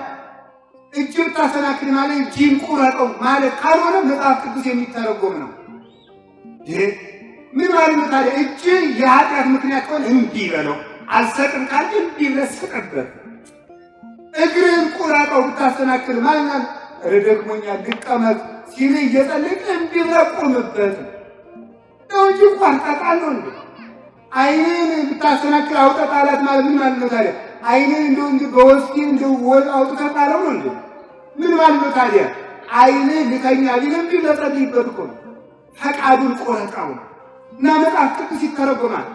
እጅ ብታሰናክል ማለት እጅን ቁረጠው ማለት ካልሆነ መጽሐፍ ቅዱስ የሚተረጎም ነው። ይሄ ምን ማለት ነው ታዲያ? እጅ የኃጢአት ምክንያት ከሆነ እንዲህ በለው፣ አልሰቅም ካል እንዲህ ብለህ ስቅበት። እግርህን ቁረጠው ብታሰናክል ማለት ረደግሞኛል ልቀመጥ ሲል እየጸለቅ እንዲህ ብለህ ቁምበት ነው እንጂ እንኳን ጠጣለሁ እንዴ? ዓይንን ብታሰናክል አውጣ ጣላት ማለት ምን ማለት ነው ታዲያ? ዓይንን እንደው እንጂ በወስኪ እንደው ወጥ አውጥታ ጣለው ነው እንዴ? ምን ማለት ነው ታዲያ? ዓይን ልተኛ ቢልም ቢለጸልይበት እኮ ፈቃዱን ቆረጠው እና መጽሐፍ ቅዱስ ይተረጎማል።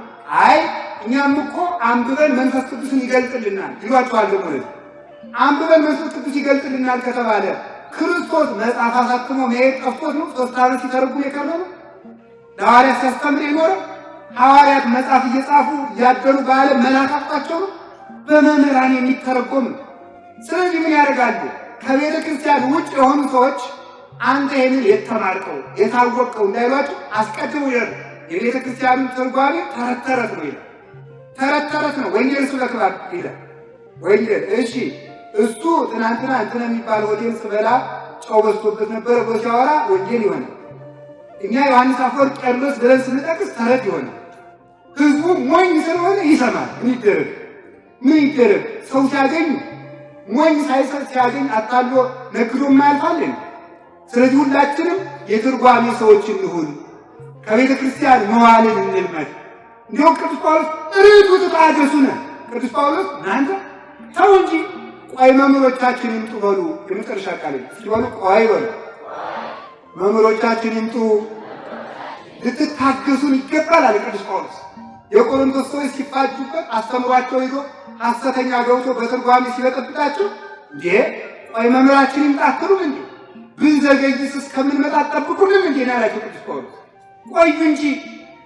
አይ እኛም እኮ አንብበን መንፈስ ቅዱስን ይገልጥልናል ይሏቸዋል። ደግሞ አንብበን መንፈስ ቅዱስ ይገልጥልናል ከተባለ ክርስቶስ መጽሐፍ አሳትሞ መሄድ ጠፍቶት ነው 3 ዓመት ሲተረጉም የከረመው? ለሐዋርያት ሲያስተምር የኖረው? ሐዋርያት መጽሐፍ እየጻፉ እያደሩ በዓለም መላክ አጥቷቸው ነው? በመምህራን የሚተረጎም ነው። ስለዚህ ምን ያደርጋሉ? ከቤተ ክርስቲያን ውጭ የሆኑ ሰዎች አንተ ይህንን የተማርከው የታወቀው እንዳይሏቸው አስቀድሞ ይላሉ። የቤተ ክርስቲያኑ ትርጓሜ ተረት ነው ይላል። ተረት ነው። ወንጌል እሱ ለክባብ ይላል። ወንጌል እሺ፣ እሱ ትናንትና እንትን የሚባል ሆቴል ስበላ ጨው በዝቶበት ነበረ ብሎ ሲያወራ ወንጌል ይሆናል። እኛ ዮሐንስ አፈወርቅ ቄርሎስ ብለን ስንጠቅስ ተረት ይሆናል። ህዝቡ ሞኝ ስለሆነ ይሰማል። ምን ይደረግ? ሰው ሲያገኝ ሞኝ ሳይሰጥ ሲያገኝ አታሎ ነግዶ ማያልፋለን። ስለዚህ ሁላችንም የትርጓሜ ሰዎች እንሁን። ከቤተ ክርስቲያን መዋልን እንልመድ። እንዲሁም ቅዱስ ጳውሎስ ርቱ ተጣገሱነ። ቅዱስ ጳውሎስ እናንተ ተው እንጂ ቆይ መምህሮቻችን ይምጡ በሉ። የመጨረሻ ቃል ሲበሉ ቆይ በሉ መምህሮቻችን ይምጡ፣ ልትታገሱን ይገባል አለ ቅዱስ ጳውሎስ። የቆሮንቶስ ሰዎች ሲፋጁበት አስተምሯቸው ሄዶ ሐሰተኛ ገብቶ በትርጓሜ ሲበጠብጣቸው እንዴ ቆይ መምህራችን ይምጣ አትሉም እንዴ? ብንዘገይስ እስከምንመጣ ጠብቁልን እንዴ ያላቸው ቅዱስ ጳውሎስ። ቆዩ እንጂ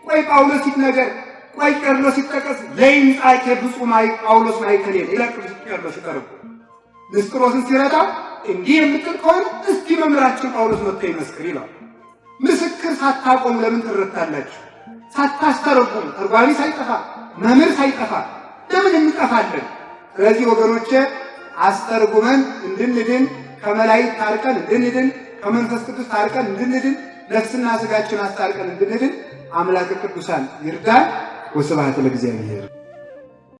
ቆይ ጳውሎስ ሲነገር ቆይ ቄርሎስ ሲጠቀስ ለይምጣኬ ብፁዕ ጳውሎስ ማይከል ይላል ቅዱስ ቄርሎስ ሲጠርቁ ንስጥሮስን ሲረዳው እንዲህ የምትል ከሆነ እስቲ መምህራችን ጳውሎስ መጥቶ ይመስክር ይላል። ምስክር ሳታቆሙ ለምን ትረታላችሁ? ሳታስተረጉሙ ተርጓሚ ሳይጠፋ መምህር ሳይጠፋ ለምን እንጠፋለን? ስለዚህ ወገኖቼ አስተርጉመን እንድንድን ከመላእክት ታርቀን እንድንድን ከመንፈስ ቅዱስ ታርቀን እንድንድን ነፍስና ሥጋችን አስታርቀን እንድንድን አምላከ ቅዱሳን ይርዳን። ወስብሐት ለእግዚአብሔር።